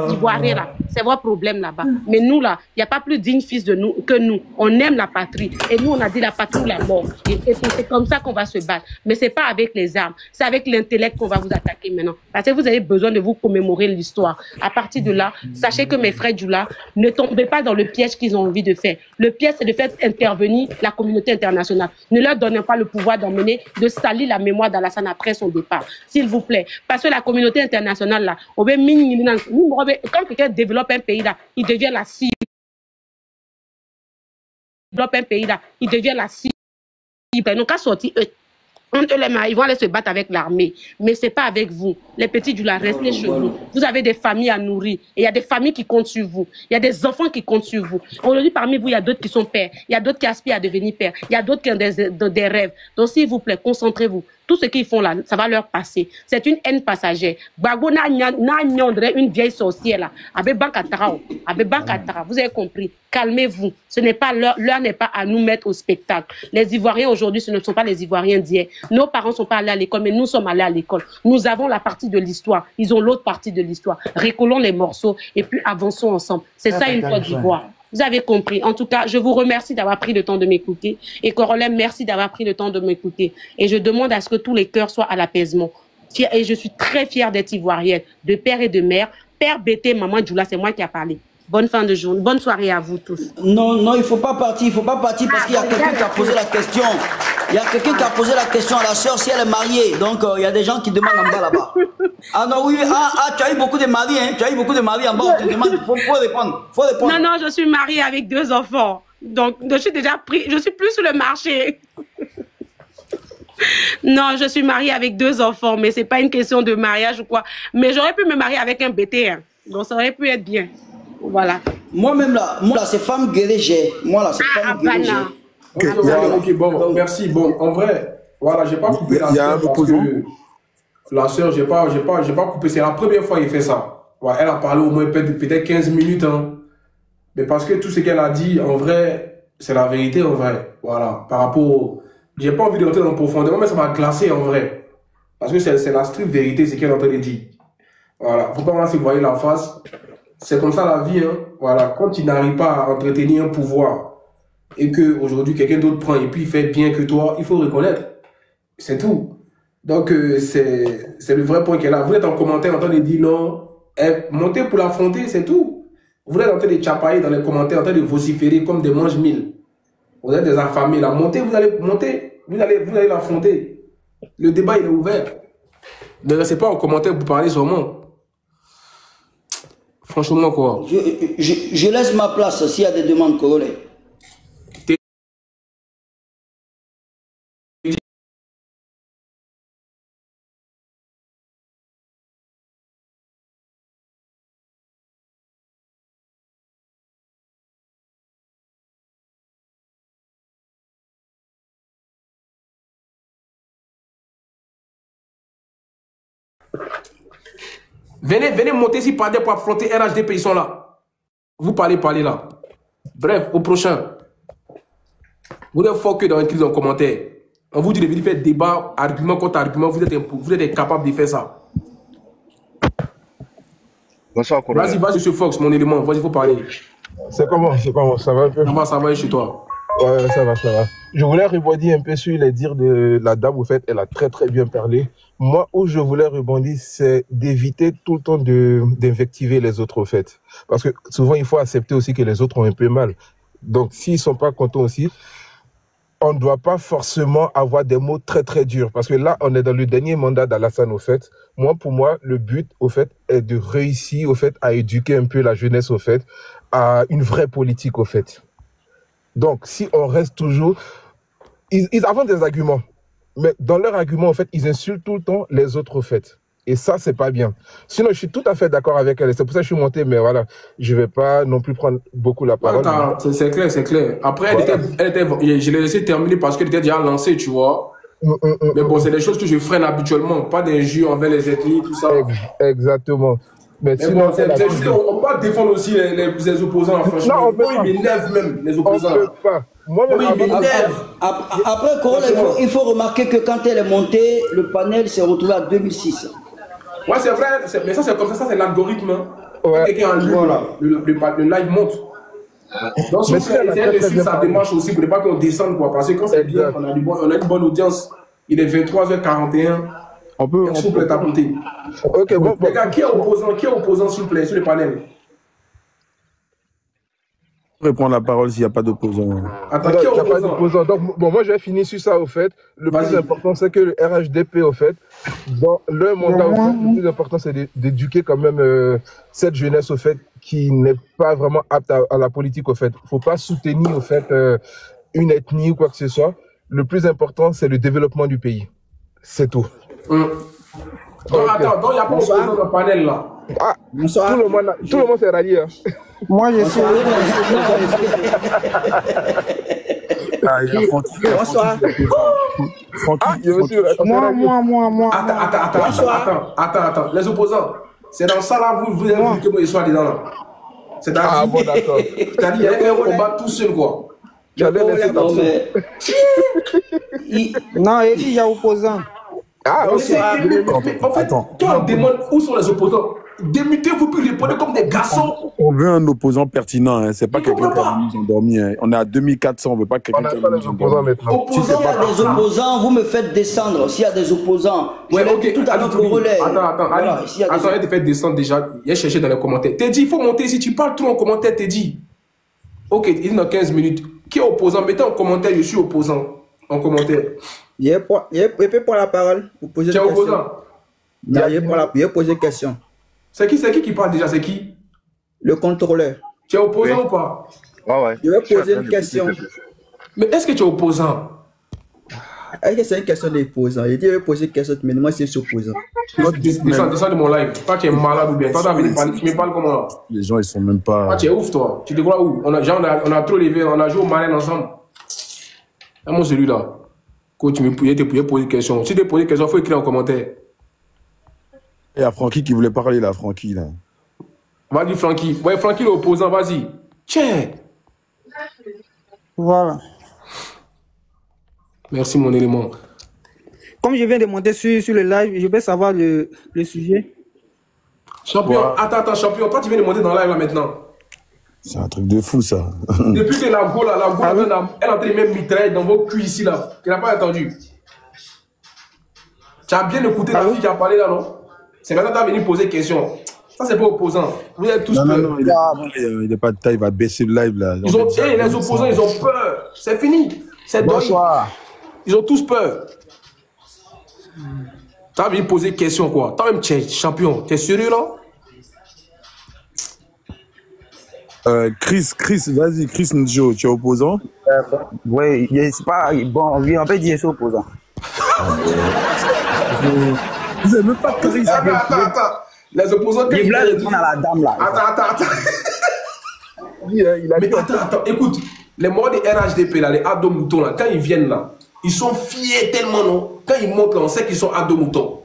S5: ivoiriens là. C'est votre problème là-bas. Mais nous là, il n'y a pas plus digne fils de nous que nous. On aime la patrie. Et nous on a dit la patrie ou la mort. Et c'est comme ça qu'on va se battre. Mais c'est pas avec les armes. C'est avec l'intellect qu'on va vous attaquer maintenant. Parce que vous avez besoin de vous commémorer l'histoire. À partir de là, sachez que mes frères Djoula, ne tombez pas dans le piège qu'ils ont envie de faire. Le piège c'est de faire intervenir la communauté internationale. Ne leur donnez pas le pouvoir d'emmener, de salir la mémoire d'Alassane après son départ. S'il vous plaît. Parce que la communauté internationale, là, quand quelqu'un développe un pays, là, il devient la cible. Développe un pays, là, il devient la cible. Ils n'ont qu'à sortir entre les mains, ils vont aller se battre avec l'armée. Mais ce n'est pas avec vous. Les petits Djoula, restez chez vous. Vous avez des familles à nourrir. Et il y a des familles qui comptent sur vous. Il y a des enfants qui comptent sur vous. Aujourd'hui, parmi vous, il y a d'autres qui sont pères. Il y a d'autres qui aspirent à devenir pères. Il y a d'autres qui ont des rêves. Donc, s'il vous plaît, concentrez-vous. Tout ce qu'ils font là, ça va leur passer. C'est une haine passagère. Bagbo n'a une vieille sorcière là. Vous avez compris. Calmez-vous. Ce n'est pas l'heure n'est pas à nous mettre au spectacle. Les Ivoiriens aujourd'hui, ce ne sont pas les Ivoiriens d'hier. Nos parents ne sont pas allés à l'école, mais nous sommes allés à l'école. Nous avons la partie de l'histoire. Ils ont l'autre partie de l'histoire. Récollons les morceaux et puis avançons ensemble. C'est ça une Côte d'Ivoire. Vous avez compris. En tout cas, je vous remercie d'avoir pris le temps de m'écouter. Et Corolem, merci d'avoir pris le temps de m'écouter. Et je demande à ce que tous les cœurs soient à l'apaisement. Et je suis très fière d'être ivoirienne, de père et de mère. Père Bété, maman Djoula, c'est moi qui a parlé. Bonne fin de journée. Bonne soirée à vous tous.
S6: Non, il ne faut pas partir. Il ne faut pas partir parce qu'il y a quelqu'un qui a posé la question. Il y a quelqu'un qui a posé la question à la sœur si elle est mariée. Donc, il y a des gens qui demandent en bas là-bas. Ah non, oui, tu as eu beaucoup de maris, hein. Tu as eu beaucoup de maris en bas. On te demande, faut répondre.
S5: Non, je suis mariée avec 2 enfants. Donc, je suis déjà pris. Je suis plus sur le marché. Non, je suis mariée avec 2 enfants, mais ce n'est pas une question de mariage ou quoi. Mais j'aurais pu me marier avec un BT. Hein. Donc, ça aurait pu être bien. Voilà.
S6: Moi-même là, c'est femme guérée. Moi là, c'est femme guérée.
S2: Ok, bon, merci. Bon, en vrai, voilà, j'ai pas coupé la sœur parce que la sœur, j'ai pas coupé. C'est la première fois qu'il fait ça. Ouais, elle a parlé au moins peut-être 15 minutes. Hein. Mais parce que tout ce qu'elle a dit, en vrai, c'est la vérité, en vrai. Voilà, par rapport j'ai pas envie de rentrer dans le profondeur, mais ça m'a glacé, en vrai. Parce que c'est la stricte vérité, c'est qu'elle est en train de dire. Voilà, faut pas vraiment se voir la face. C'est comme ça la vie, hein. Voilà, quand tu n'arrives pas à entretenir un pouvoir et que aujourd'hui quelqu'un d'autre prend et puis il fait bien que toi, il faut reconnaître. C'est tout. Donc c'est le vrai point qu'elle a. Vous êtes en commentaire en train de dire non, montez pour l'affronter, c'est tout. Vous êtes en train de chapailler dans les commentaires, en train de vociférer comme des mange-mille. Vous êtes des affamés là. Montez, vous allez monter, vous allez l'affronter. Le débat il est ouvert. Ne restez pas en commentaire pour parler seulement. Franchement, quoi.
S6: Je laisse ma place s'il y a des demandes, Corolem.
S2: Venez monter ici pour affronter RHDP, ils sont là. Vous parlez là. Bref, au prochain. Vous n'êtes fort que dans une crise en commentaire. On vous dit de venir faire débat, argument contre argument, vous êtes incapable de faire ça.
S7: Bonsoir, Corolem.
S2: Vas-y, monsieur Fox, mon élément, vas-y, il faut parler.
S7: C'est comment, ça va un peu?
S2: Ça va chez toi.
S7: Ouais, ça va. Je voulais rebondir un peu sur les dires de la dame, au fait, elle a très très bien parlé. Moi, où je voulais rebondir, c'est d'éviter tout le temps d'invectiver les autres, au fait. Parce que souvent, il faut accepter aussi que les autres ont un peu mal. Donc, s'ils ne sont pas contents aussi, on ne doit pas forcément avoir des mots très très durs. Parce que là, on est dans le dernier mandat d'Alassane, au fait. Pour moi, le but, au fait, est de réussir, au fait, à éduquer un peu la jeunesse, au fait, à une vraie politique, au fait. Donc, si on reste toujours... Ils avancent des arguments. Mais dans leurs arguments, en fait, ils insultent tout le temps les autres, au fait. Et ça, c'est pas bien. Sinon, je suis tout à fait d'accord avec elle. C'est pour ça que je suis monté, mais voilà, je vais pas non plus prendre beaucoup la parole.
S2: C'est clair, c'est clair. Après, voilà. Je l'ai laissé terminer parce qu'elle était déjà lancée, tu vois. Mais bon, c'est des choses que je freine habituellement, pas d'injures envers les ethnies, tout ça.
S7: Exactement. Mais
S2: sinon, bon, c'est juste qu'on peut défendre aussi les opposants, franchement. Non, moi, ils m'énervent même, les opposants. On peut pas.
S6: Après, il faut remarquer que quand elle est montée, le panel s'est retrouvé à 2006.
S2: Ouais, c'est vrai, mais ça c'est comme ça c'est l'algorithme. Ouais. Quelqu'un en ligne, voilà, le live monte. Donc, si vous essayez de suivre sa démarche aussi pour ne pas qu'on descende, quoi. Parce que quand c'est bien, on a une bonne audience, il est 23h41.
S7: On peut.
S2: Ok, bon. Les gars, qui est opposant, s'il vous plaît, sur le panel?
S3: Répondre la parole s'il n'y a pas d'opposant.
S2: Attends, qui est opposant?
S7: Donc, bon, moi, je vais finir sur ça, au fait. Le plus important, c'est que le RHDP, au fait, dans le mandat, au fait, le plus important, c'est d'éduquer quand même cette jeunesse, au fait, qui n'est pas vraiment apte à la politique, au fait. Il ne faut pas soutenir, au fait, une ethnie ou quoi que ce soit. Le plus important, c'est le développement du pays. C'est tout.
S2: Donc, attends, donc il n'y a pas d'opposant dans le panel, là.
S7: Ah, bonsoir. Tout le monde s'est rallié. Hein.
S8: Moi, je suis.
S2: Bonsoir.
S8: Moi.
S2: Attends. Les opposants, c'est dans ça là, vous avez vu que moi je sois dedans là. C'est-à-dire.
S7: Ah bon, d'accord.
S2: C'est-à-dire, il y a fait un combat tout seul, quoi.
S8: Non, il dit il y a opposant.
S2: Ah, ok. En fait, toi, on demande où sont les opposants. Démutez-vous puis répondez comme des garçons.
S3: On veut un opposant pertinent, hein. C'est pas quelqu'un qui a mis endormi. Hein. On est à 2400, on veut pas quelqu'un qui a mis endormi.
S6: S'il y a des opposants, vous me faites descendre. S'il y a des opposants,
S2: ouais, ok.
S6: Tout à notre relais.
S2: Attends, il te fait descendre déjà. Il a cherché dans les commentaires. T'es dit, il faut monter ici. Tu parles trop en commentaire, t'es dit. Ok, il est dans 15 minutes. Qui est opposant? Mettez en commentaire, je suis opposant. En commentaire.
S8: Il est pour la parole. Vous posez
S2: des questions. Tu es opposant?
S8: Il est posé une question.
S2: C'est qui parle déjà? C'est qui?
S8: Le contrôleur.
S2: Tu es opposant ou pas?
S8: Ouais. Je vais poser une question.
S2: Mais est-ce que tu es opposant?
S8: Est-ce que c'est une question d'opposant? Il dit je vais poser une question, mais moi c'est opposant.
S2: Descends de mon live. Toi tu es malade ou bien? Toi tu me parles comment là?
S3: Les gens ils sont même pas.
S2: Ah, tu es ouf toi. Tu te crois où? On a trop levé, on a joué au marraine ensemble. Et moi celui-là. Quand tu me pouvais poser une question. Si tu te poses une question, il faut écrire en commentaire.
S3: Il y a Francky qui voulait parler là, Francky là.
S2: Vas-y Francky. Ouais, Francky l'opposant, vas-y. Tiens.
S8: Voilà.
S2: Merci mon élément.
S8: Comme je viens de monter sur le live, je vais savoir le sujet.
S2: Champion, ouais. Attends, champion. Toi tu viens de monter dans le live là maintenant.
S3: C'est un truc de fou ça.
S2: Depuis que la go, elle a entré même mitraille dans vos culs ici là. Tu n'as pas entendu. Tu as bien écouté la fille qui a parlé là, non? C'est maintenant que tu as venu poser question. Ça, c'est pas opposant. Vous êtes tous peur.
S3: Non, il n'est pas de taille, il va baisser le live là.
S2: Les opposants, ils ont peur. C'est fini.
S8: Bonsoir.
S2: Ils ont tous peur. Tu as venu poser question quoi. Toi-même, tu es champion. Tu es sérieux là?
S3: Chris, vas-y, Chris Njo, tu es opposant?
S8: Oui, c'est pas bon, oui, on peut dire c'est opposant.
S3: Vous n'avez même pas de Chris.
S2: Attends. Les opposants.
S8: Il blague à la dame là.
S2: Attends. Mais attends, écoute, les morts des RHDP là, les ados moutons là, quand ils viennent là, ils sont fiers tellement, non? Quand ils montent là, on sait qu'ils sont ados moutons.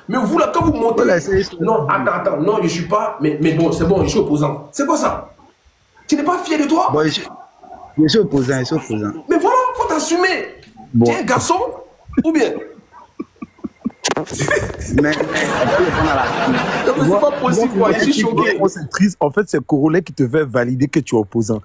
S2: Mais vous là, quand vous montez. Non, attends, non, je suis pas. Mais bon, c'est bon, je suis opposant. C'est quoi ça? Tu n'es pas fier de toi?
S8: Bon, je suis opposant.
S2: Mais voilà, faut t'assumer. Bon. Tu es un garçon ou bien?
S8: Mais
S2: c'est pas possible, quoi. Je suis choqué.
S3: C'est triste. En fait, c'est Corolet qui te fait valider que tu es opposant.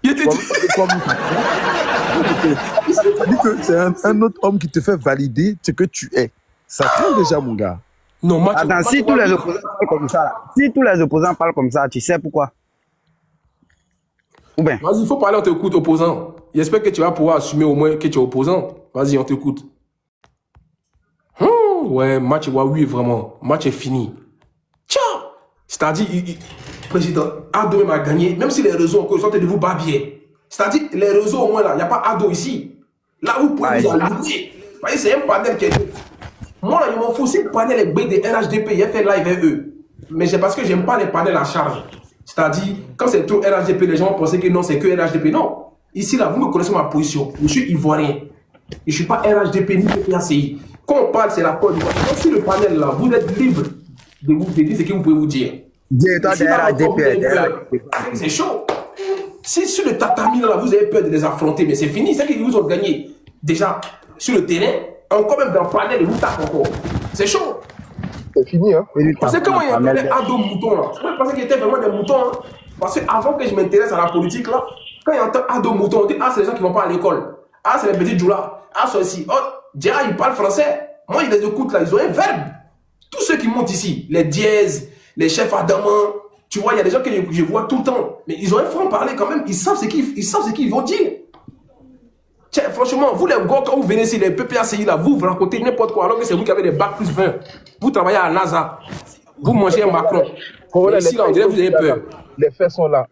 S3: C'est un autre homme qui te fait valider ce que tu es. Ça craint déjà, mon gars.
S8: Non, attends, si tous les opposants parlent comme ça, si tous les opposants parlent comme ça, tu sais pourquoi? Ou bien?
S2: Vas-y, il faut parler, on t'écoute, opposant. J'espère que tu vas pouvoir assumer au moins que tu es opposant. Vas-y, on t'écoute. Ouais, match, ouais, oui, vraiment. Match est fini. Tiens! C'est-à-dire, président, Ado même a gagné, même si les réseaux encore sont de vous babier. C'est-à-dire, les réseaux au moins là, il n'y a pas Ado ici. Là, vous pouvez vous allumer. Vous voyez, c'est un panel qui est. Moi, là, je m'en fous. Si le panel est B de NHDP, il a fait live avec eux. Mais c'est parce que j'aime pas les panels à charge. C'est-à-dire, quand c'est trop NHDP, les gens pensent que non, c'est que NHDP. Non. Ici, là, vous me connaissez ma position. Je suis ivoirien. Je ne suis pas NHDP ni PPACI. Quand on parle, c'est la Côte d'Ivoire. Donc, si le panel, là, vous êtes libre de vous dire ce que vous pouvez vous dire. C'est chaud. Si sur le tatami, là, vous avez peur de les affronter, mais c'est fini. C'est qu'ils vous ont gagné. Déjà, sur le terrain, encore même dans le panel, ils vous tapent encore. C'est chaud.
S7: C'est fini, hein.
S2: Vous savez comment il y a des Ado moutons, là? Je pensais qu'ils étaient vraiment des moutons, hein. Parce qu'avant que je m'intéresse à la politique, là, quand il y a un Ado mouton, on dit, ah, c'est les gens qui ne vont pas à l'école. Ah, c'est les petits Djoula. Ah, c'est ici. Oh, Djera, il parle français. Moi, il les écoute là, ils ont un verbe. Tous ceux qui montent ici, les dièses, les chefs Adaman, tu vois, il y a des gens que je vois tout le temps. Mais ils ont un franc-parler quand même. Ils savent ce qu'ils vont dire. Tiens, franchement, vous les gars, quand vous venez ici, les PPACI là, vous racontez n'importe quoi, alors que c'est vous qui avez des bacs plus 20. Vous travaillez à NASA. Vous mangez un Macron. Mais ici, là, on dirait que vous avez peur.
S7: Les faits sont là.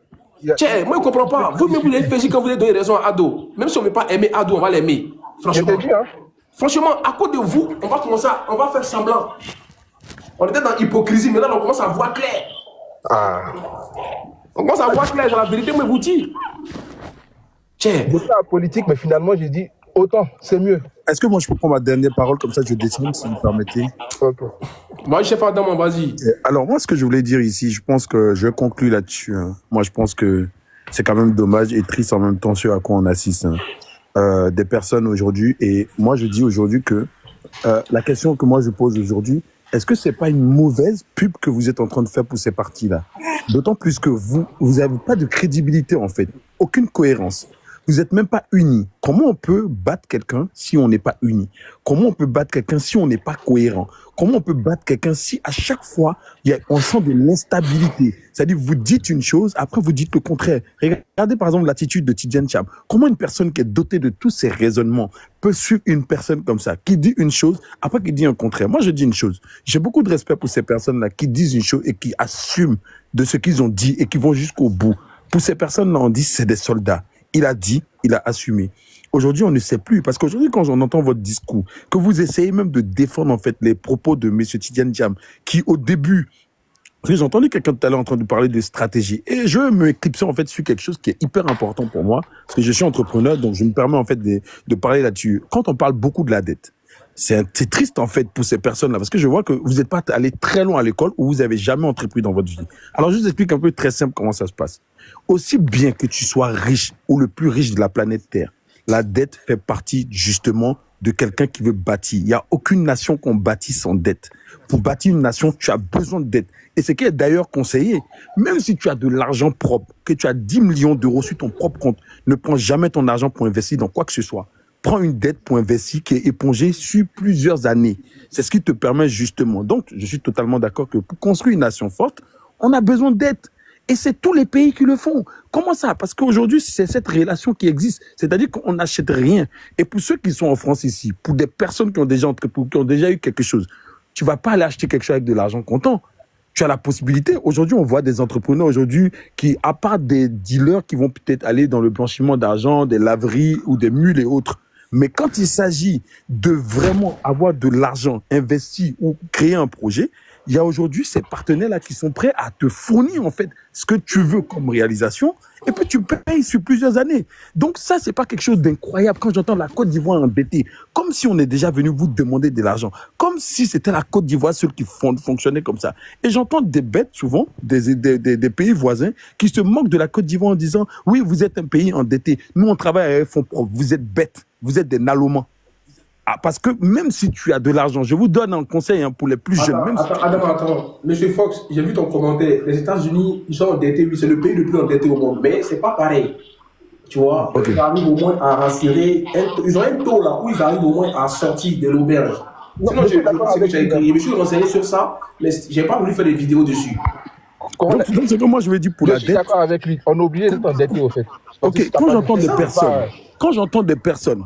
S2: Tiens, moi, je ne comprends pas. Vous-même, vous avez fait quand vous avez donné raison à Ado. Même si on ne veut pas aimer Ado, on va l'aimer. Franchement. Franchement, à cause de vous, on va commencer on va faire semblant. On était dans l'hypocrisie, mais là, on commence à voir clair. On commence à voir clair, dans la vérité, moi, je vous dis.
S7: Tiens. Je fais la politique, mais finalement, j'ai dit, autant, c'est mieux.
S3: Est-ce que moi, je peux prendre ma dernière parole, comme ça, je descends, si vous permettez?
S7: Okay.
S2: Moi, chef Adam, vas-y.
S3: Alors, moi, ce que je voulais dire ici, je pense que je conclue là-dessus. Hein. Moi, je pense que c'est quand même dommage et triste en même temps ce à quoi on assiste. Hein. Des personnes aujourd'hui, et moi, je dis aujourd'hui que la question que moi, je pose aujourd'hui, est-ce que c'est pas une mauvaise pub que vous êtes en train de faire pour ces partis-là? D'autant plus que vous n'avez pas de crédibilité, en fait. Aucune cohérence. Vous n'êtes même pas unis. Comment on peut battre quelqu'un si on n'est pas unis? Comment on peut battre quelqu'un si on n'est pas cohérent? Comment on peut battre quelqu'un si à chaque fois, on sent de l'instabilité? C'est-à-dire, vous dites une chose, après vous dites le contraire. Regardez par exemple l'attitude de Tidjane Thiam. Comment une personne qui est dotée de tous ces raisonnements peut suivre une personne comme ça, qui dit une chose, après qui dit un contraire? Moi, je dis une chose. J'ai beaucoup de respect pour ces personnes-là qui disent une chose et qui assument de ce qu'ils ont dit et qui vont jusqu'au bout. Pour ces personnes-là, on dit c'est des soldats. Il a dit, il a assumé. Aujourd'hui, on ne sait plus. Parce qu'aujourd'hui, quand on entend votre discours, que vous essayez même de défendre en fait les propos de M. Tidjane Thiam, qui au début, j'ai entendu quelqu'un tout à l'heure en train de parler de stratégie. Et je me éclipser en fait sur quelque chose qui est hyper important pour moi, parce que je suis entrepreneur, donc je me permets en fait de parler là-dessus. Quand on parle beaucoup de la dette, c'est triste en fait pour ces personnes-là, parce que je vois que vous n'êtes pas allé très loin à l'école ou vous n'avez jamais entrepris dans votre vie. Alors je vous explique un peu très simple comment ça se passe. Aussi bien que tu sois riche ou le plus riche de la planète Terre, la dette fait partie justement de quelqu'un qui veut bâtir. Il n'y a aucune nation qu'on bâtit sans dette. Pour bâtir une nation, tu as besoin de dette. Et ce qui est d'ailleurs conseillé, même si tu as de l'argent propre, que tu as 10 millions d'euros sur ton propre compte, ne prends jamais ton argent pour investir dans quoi que ce soit. Prends une dette pour investir qui est épongée sur plusieurs années. C'est ce qui te permet justement. Donc, je suis totalement d'accord que pour construire une nation forte, on a besoin de dette. Et c'est tous les pays qui le font. Comment ça? Parce qu'aujourd'hui, c'est cette relation qui existe. C'est-à-dire qu'on n'achète rien. Et pour ceux qui sont en France ici, pour des personnes qui ont déjà eu quelque chose, tu vas pas aller acheter quelque chose avec de l'argent comptant. Tu as la possibilité. Aujourd'hui, on voit des entrepreneurs aujourd'hui qui, à part des dealers qui vont peut-être aller dans le blanchiment d'argent, des laveries ou des mules et autres. Mais quand il s'agit de vraiment avoir de l'argent investi ou créer un projet, il y a aujourd'hui ces partenaires-là qui sont prêts à te fournir en fait ce que tu veux comme réalisation et puis tu payes sur plusieurs années. Donc ça, c'est pas quelque chose d'incroyable quand j'entends la Côte d'Ivoire endettée, comme si on est déjà venu vous demander de l'argent, comme si c'était la Côte d'Ivoire seule qui fonctionnait comme ça. Et j'entends des bêtes souvent, des pays voisins qui se moquent de la Côte d'Ivoire en disant « Oui, vous êtes un pays endetté, nous on travaille avec fonds propres, vous êtes bêtes, vous êtes des nalomans. » Ah, parce que même si tu as de l'argent, je vous donne un conseil pour les plus jeunes.
S2: Attends. Monsieur Fox, j'ai vu ton commentaire. Les États-Unis, ils sont endettés, oui, c'est le pays le plus endetté au monde. Mais c'est pas pareil. Tu vois, okay. Ils arrivent au moins à rassurer. Ils ont un taux là où ils arrivent au moins à sortir de l'auberge. Sinon, je me suis renseigné sur ça, mais j'ai pas voulu faire des vidéos dessus.
S3: Donc c'est comme moi je vais dire pour la dette.
S7: Je suis d'accord avec lui. On est obligé d'être endetté au fait.
S3: Ok, quand j'entends des personnes,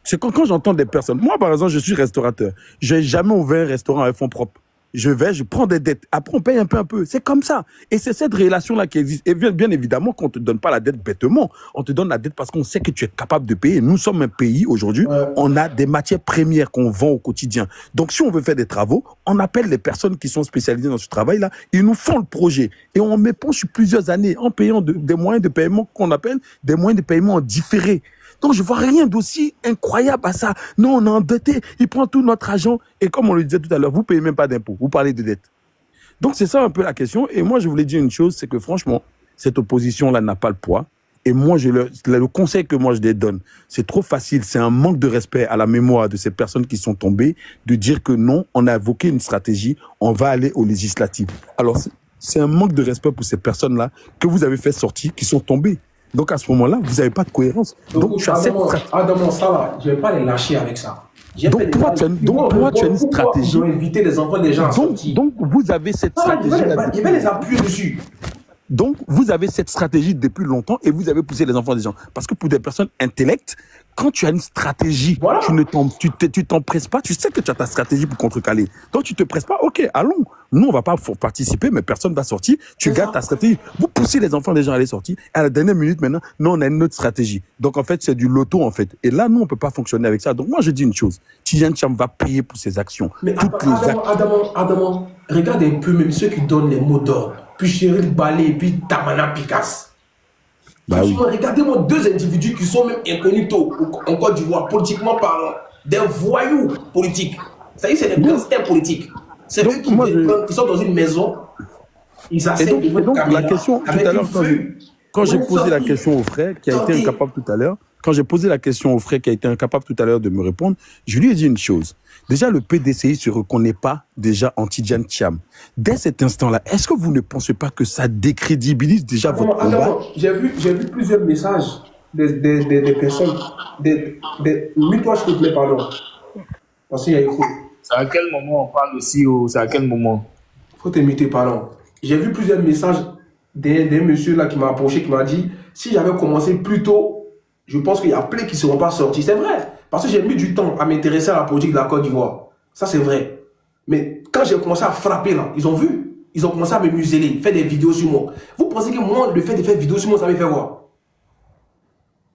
S3: C'est quand j'entends des personnes. Moi, par exemple, je suis restaurateur. Je n'ai jamais ouvert un restaurant à fonds propres. Je prends des dettes. Après, on paye un peu. C'est comme ça. Et c'est cette relation-là qui existe. Et bien évidemment qu'on ne te donne pas la dette bêtement. On te donne la dette parce qu'on sait que tu es capable de payer. Nous sommes un pays, aujourd'hui, on a des matières premières qu'on vend au quotidien. Donc, si on veut faire des travaux, on appelle les personnes qui sont spécialisées dans ce travail-là. Ils nous font le projet. Et on m'éponge sur plusieurs années en payant des moyens de paiement qu'on appelle des moyens de paiement différés. Donc, je vois rien d'aussi incroyable à ça. Non, on est endetté, il prend tout notre argent. Et comme on le disait tout à l'heure, vous ne payez même pas d'impôts, vous parlez de dette. Donc, c'est ça un peu la question. Et moi, je voulais dire une chose, c'est que franchement, cette opposition-là n'a pas le poids. Et moi, le conseil que moi je les donne, c'est trop facile, c'est un manque de respect à la mémoire de ces personnes qui sont tombées, de dire que non, on a invoqué une stratégie, on va aller aux législatives. Alors, c'est un manque de respect pour ces personnes-là que vous avez fait sortir, qui sont tombées. Donc à ce moment-là, vous n'avez pas de cohérence. Donc je suis assez...
S2: Adamo, ça va, je ne vais pas les lâcher avec ça.
S3: Donc toi, tu as une stratégie.
S2: Ils ont invité les enfants des gens à sortir.
S3: Donc vous avez cette stratégie.
S2: Il va les appuyer dessus.
S3: Donc, vous avez cette stratégie depuis longtemps et vous avez poussé les enfants des gens. Parce que pour des personnes intellectes, quand tu as une stratégie, voilà. Tu t'empresses pas, tu sais que tu as ta stratégie pour contrecaler. Donc, tu te presses pas, ok, allons. Nous, on va pas participer, mais personne va sortir. Tu gardes ta stratégie. Vous poussez les enfants des gens à aller sortir. À la dernière minute, maintenant, nous, on a une autre stratégie. Donc, en fait, c'est du loto, en fait. Et là, nous, on peut pas fonctionner avec ça. Donc, moi, je dis une chose. Tidjane Thiam va payer pour ses actions.
S2: Mais Adamo, regarde un peu même ceux qui donnent les mots d'ordre. Puis Cheryl Balé, puis Tamana Picasse.
S3: Bah oui.
S2: Regardez-moi deux individus qui sont même inconnus en Côte d'Ivoire, politiquement parlant. Des voyous politiques. Ça y est, c'est des gangsters politiques. C'est eux qui sont dans une maison, ils s'asseyent devant une caméra.
S3: La question, tout à l'heure, quand j'ai posé la question au frère, qui a été incapable tout à l'heure, de me répondre, je lui ai dit une chose. Déjà, le PDCI ne se reconnaît pas déjà en Tidjane Thiam. Dès cet instant-là, est-ce que vous ne pensez pas que ça décrédibilise déjà votre combat?
S2: J'ai vu plusieurs messages des personnes. Mute-toi, s'il te plaît, pardon. Parce qu'il y a écho.
S9: C'est à quel moment on parle aussi? C'est à quel moment?
S2: Il faut te muter, pardon. J'ai vu plusieurs messages d'un monsieur là qui m'a approché, qui m'a dit si j'avais commencé plus tôt, je pense qu'il y a plein qui ne seront pas sortis. C'est vrai. Parce que j'ai mis du temps à m'intéresser à la politique de la Côte d'Ivoire. Ça, c'est vrai. Mais quand j'ai commencé à frapper, là, ils ont vu. Ils ont commencé à me museler, faire des vidéos sur moi. Vous pensez que moi, le fait de faire des vidéos sur moi, ça me fait quoi?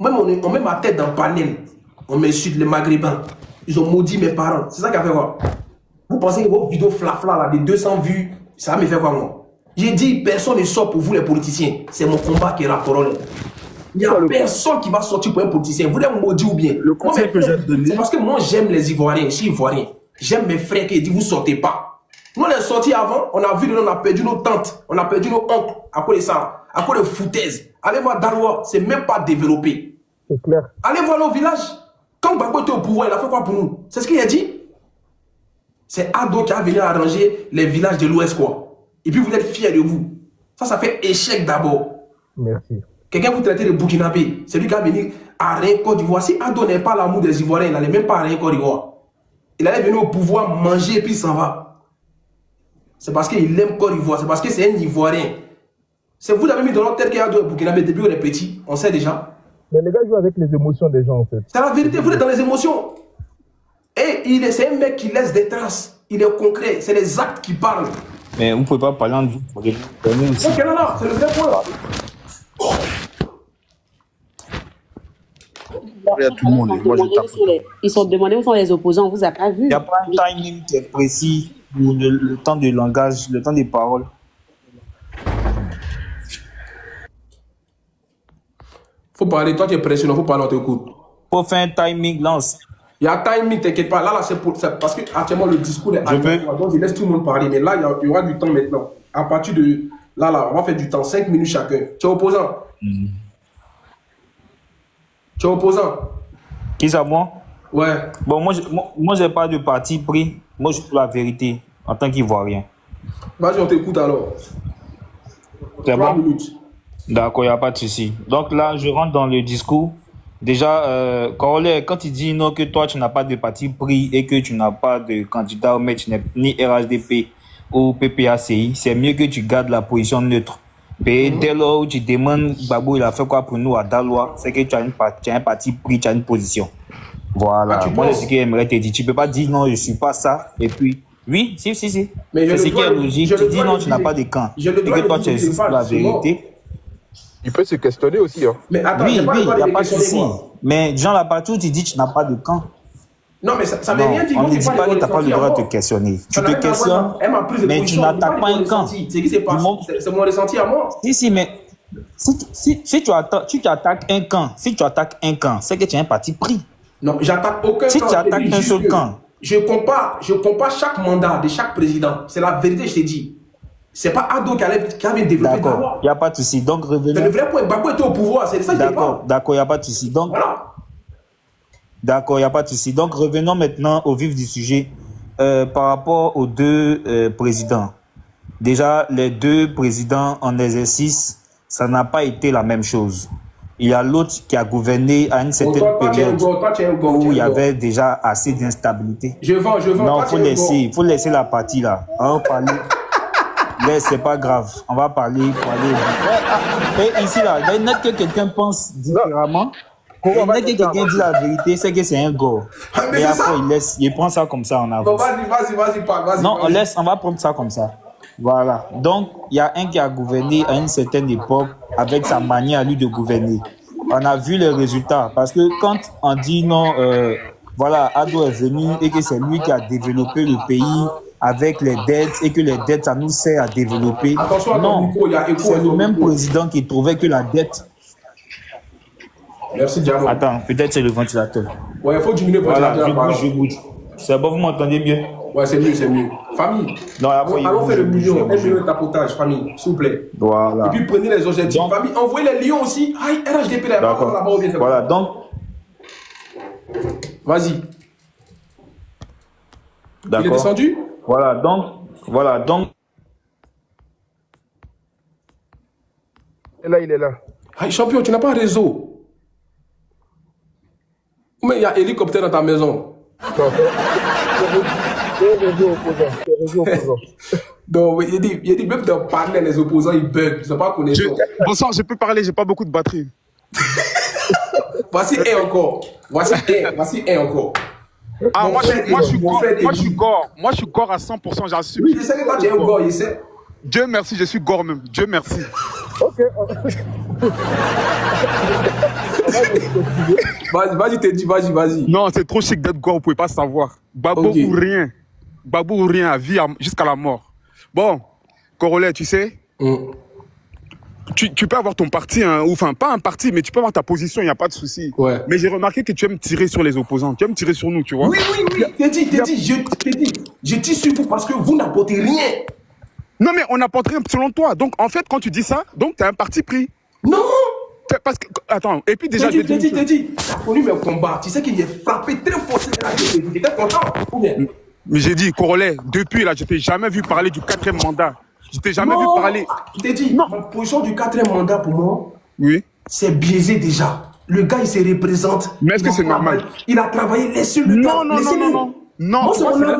S2: Même on met ma tête dans le panel. On m'insulte les Maghrébins. Ils ont maudit mes parents. C'est ça qui a fait quoi? Vous pensez que vos vidéos flafla, là, des 200 vues, ça me fait quoi, moi? J'ai dit, personne ne sort pour vous, les politiciens. C'est mon combat qui est la parole. Il n'y a personne qui va sortir pour un politicien. Vous voulez me maudire ou bien?
S3: Le conseil que j'ai donné.
S2: C'est parce que moi, j'aime les Ivoiriens. Je suis Ivoirien. J'aime mes frères qui disent, vous ne sortez pas. Nous, on est sortis avant. On a vu, on a perdu nos tantes. On a perdu nos oncles. À cause de ça. À cause de foutaises. Allez voir Daloa. C'est même pas développé.
S7: C'est clair.
S2: Allez voir nos villages. Quand Gbagbo était au pouvoir, il a fait quoi pour nous? C'est ce qu'il a dit. C'est Ado qui a venu arranger les villages de l'Ouest, quoi. Et puis, vous êtes fiers de vous. Ça fait échec d'abord.
S7: Merci.
S2: Quelqu'un vous traitez de Burkinabé, c'est lui qui a venu à rien Côte d'Ivoire. Si Ado n'est pas l'amour des Ivoiriens, il n'allait même pas à rien Côte d'Ivoire. Il allait venir au pouvoir, manger et puis il s'en va. C'est parce qu'il aime Côte d'Ivoire, c'est parce que c'est un Ivoirien. C'est vous l'avez mis dans notre tête qu'il y a Ado à Burkinabé depuis qu'on est petit, on sait déjà.
S7: Mais les gars jouent avec les émotions des gens en fait.
S2: C'est la vérité, vous êtes dans les émotions. Et c'est un mec qui laisse des traces, il est concret, c'est les actes qui parlent.
S9: Mais vous ne pouvez pas parler en vous.
S2: Ok, là, c'est le vrai point là.
S3: Tout le monde. Moi,
S4: ils sont demandés où sont les opposants, on vous a pas vu.
S9: Il n'y a pas un timing qui est précis pour le temps de langage, le temps des paroles.
S2: Faut parler, toi tu es pressionné, faut parler, on t'écoute.
S9: Faut faire un timing, lance.
S2: Il y a un timing, t'inquiète pas. Là, c'est parce que actuellement le discours est donc il laisse tout le monde parler. Mais là, il y aura du temps maintenant. À partir de là, on va faire du temps, 5 minutes chacun. Tu es opposant? Tu es opposant?
S9: Qui ça, moi?
S2: Ouais.
S9: Bon, moi j'ai pas de parti pris. Moi, je suis pour la vérité, en tant qu'Ivoirien.
S2: Vas-y, on t'écoute alors. 3 minutes.
S9: D'accord, il n'y a pas de souci. Donc là, je rentre dans le discours. Déjà, quand il dit non, que toi, tu n'as pas de parti pris et que tu n'as pas de candidat, mais tu n'es ni RHDP ou PPACI, c'est mieux que tu gardes la position neutre. Et dès lors où tu demandes, Gbagbo, il a fait quoi pour nous à Daloa, c'est que tu as un parti pris, tu as une position. Voilà, moi c'est ce qu'il aimerait te dire. Tu peux pas dire non, je suis pas ça, et puis... Oui, si. C'est ce qui est logique. Tu dis non, tu n'as pas de camp. Et que toi, tu es juste la vérité.
S7: Il peut se questionner aussi. Hein.
S2: Mais attends,
S9: oui, il n'y a pas de souci. Mais Jean Lapartout, tu dis que tu n'as pas de camp.
S2: Non, mais ça veut rien dire.
S9: On ne dit pas que tu n'as pas le droit de te questionner. Tu te questionnes, mais tu n'attaques pas un camp.
S2: C'est mon ressenti à moi.
S9: Si, mais si tu attaques un camp, c'est que tu es un parti pris.
S2: Non, j'attaque aucun camp.
S9: Si tu attaques un seul camp.
S2: Je compare chaque mandat de chaque président. C'est la vérité, je t'ai dit. C'est pas Ado qui avait développé la loi.
S9: Il n'y a pas de souci. Donc, revenons.
S2: C'est le vrai point. Gbagbo était au pouvoir. C'est ça que je dis pas.
S9: D'accord, il n'y a pas de souci. Donc,
S2: voilà.
S9: D'accord, il n'y a pas de souci. Donc, revenons maintenant au vif du sujet. Par rapport aux deux présidents. Déjà, les deux présidents en exercice, ça n'a pas été la même chose. Il y a l'autre qui a gouverné à une certaine période où il y avait déjà assez d'instabilité.
S2: Je vends.
S9: Non, il faut laisser la partie là. On va parler. Mais c'est pas grave. On va parler. Et ici là, il y a que quelqu'un pense différemment. Il y a que quelqu'un dit la vérité, c'est que c'est un go. Et après, il prend ça comme ça en avance.
S2: Vas-y, parle.
S9: Non, on va prendre ça comme ça. Voilà. Donc, il y a un qui a gouverné à une certaine époque avec sa manière à lui de gouverner. On a vu les résultats. Parce que quand on dit non, voilà, Ado est venu et que c'est lui qui a développé le pays avec les dettes et que les dettes, ça nous sert à développer.
S2: Attention,
S9: non, c'est le même président qui trouvait que la dette...
S2: Merci, Diamo.
S9: Attends, peut-être c'est le ventilateur.
S2: Ouais, il faut diminuer le ventilateur.
S9: Voilà, je bouge. C'est bon, vous m'entendez mieux?
S2: Ouais, c'est mieux. Famille,
S9: non,
S2: allons faire le million, un million de tapotage, famille, s'il vous plaît.
S9: Voilà.
S2: Et puis prenez les objectifs. Donc, famille, envoyez les lions aussi. Aïe, RHDP là-bas.
S9: D'accord. Voilà, donc...
S2: Vas-y.
S9: D'accord.
S2: Il est descendu?
S9: Voilà, donc...
S7: Et là, il est là.
S2: Aïe, champion, tu n'as pas réseau. Mais il y a hélicoptère dans ta maison. Donc, il dit même de parler, les opposants, ils bug. Ils ne sont pas connaissants.
S10: Bonsoir, je peux parler, j'ai pas beaucoup de batterie.
S2: Voici un encore. Voici un encore.
S10: Ah, moi, je suis gore. Moi, je suis gore à 100%, j'assume.
S2: Oui, je sais que toi, tu es un gore, je sais.
S10: Dieu merci, je suis gore même. Dieu merci.
S7: Ok.
S2: Vas-y, t'es dit, vas-y.
S10: Non, c'est trop chic d'être gore, vous pouvez pas savoir. Gbagbo ou rien. Gbagbo ou rien, à vie jusqu'à la mort. Bon, Corollaire, tu sais, tu peux avoir ton parti, hein, ou enfin, pas un parti, mais tu peux avoir ta position, il n'y a pas de souci.
S2: Ouais.
S10: Mais j'ai remarqué que tu aimes tirer sur les opposants, tu aimes tirer sur nous, tu vois.
S2: Oui. T'es dit, je tire sur vous parce que vous n'apportez rien.
S10: Non, mais on n'apporte rien selon toi. Donc, en fait, quand tu dis ça, donc tu as un parti pris.
S2: Non.
S10: Parce que, attends, et puis déjà...
S2: T'es dit, t'as connu mes combats. Tu sais qu'il est frappé très fort. T'étais content ou bien?
S10: Mais j'ai dit, Corollaire, depuis là, je t'ai jamais vu parler du 4e mandat. Je t'ai jamais vu parler...
S2: T'es dit, ma position du 4e mandat pour moi,
S10: oui,
S2: c'est biaisé déjà. Le gars, il se représente.
S10: Mais est-ce que c'est normal?
S2: Il a travaillé, laissez-le.
S10: Non,
S2: moi,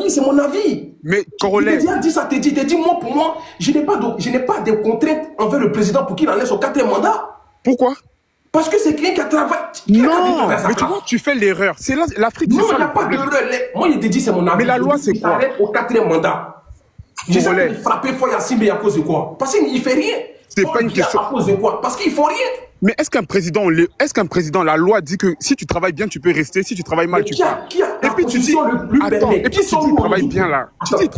S2: c'est mon avis.
S10: Mais Corollaire...
S2: Tu dit ça, t'es dit, moi, pour moi, je n'ai pas de contraintes envers le président pour qu'il en laisse son 4e mandat.
S10: Pourquoi?
S2: Parce que c'est quelqu'un qui a travaillé.
S10: Non, mais tu vois, tu fais l'erreur. C'est l'Afrique, c'est ça.
S2: Non, il n'y a pas d'erreur. Moi, il te dit, c'est mon avis.
S10: Mais la loi, c'est quoi?
S2: Il arrête au 4e mandat. Je sais qu'il frappait fort Yassine, mais à cause de quoi? Parce qu'il ne fait rien.
S10: C'est pas une question.
S2: À cause de quoi? Parce qu'il ne faut rien.
S10: Mais est-ce qu'un président, la loi dit que si tu travailles bien, tu peux rester, si tu travailles mal, tu peux.
S2: Et puis tu dis,
S10: attends, et puis si tu travailles bien là, c'est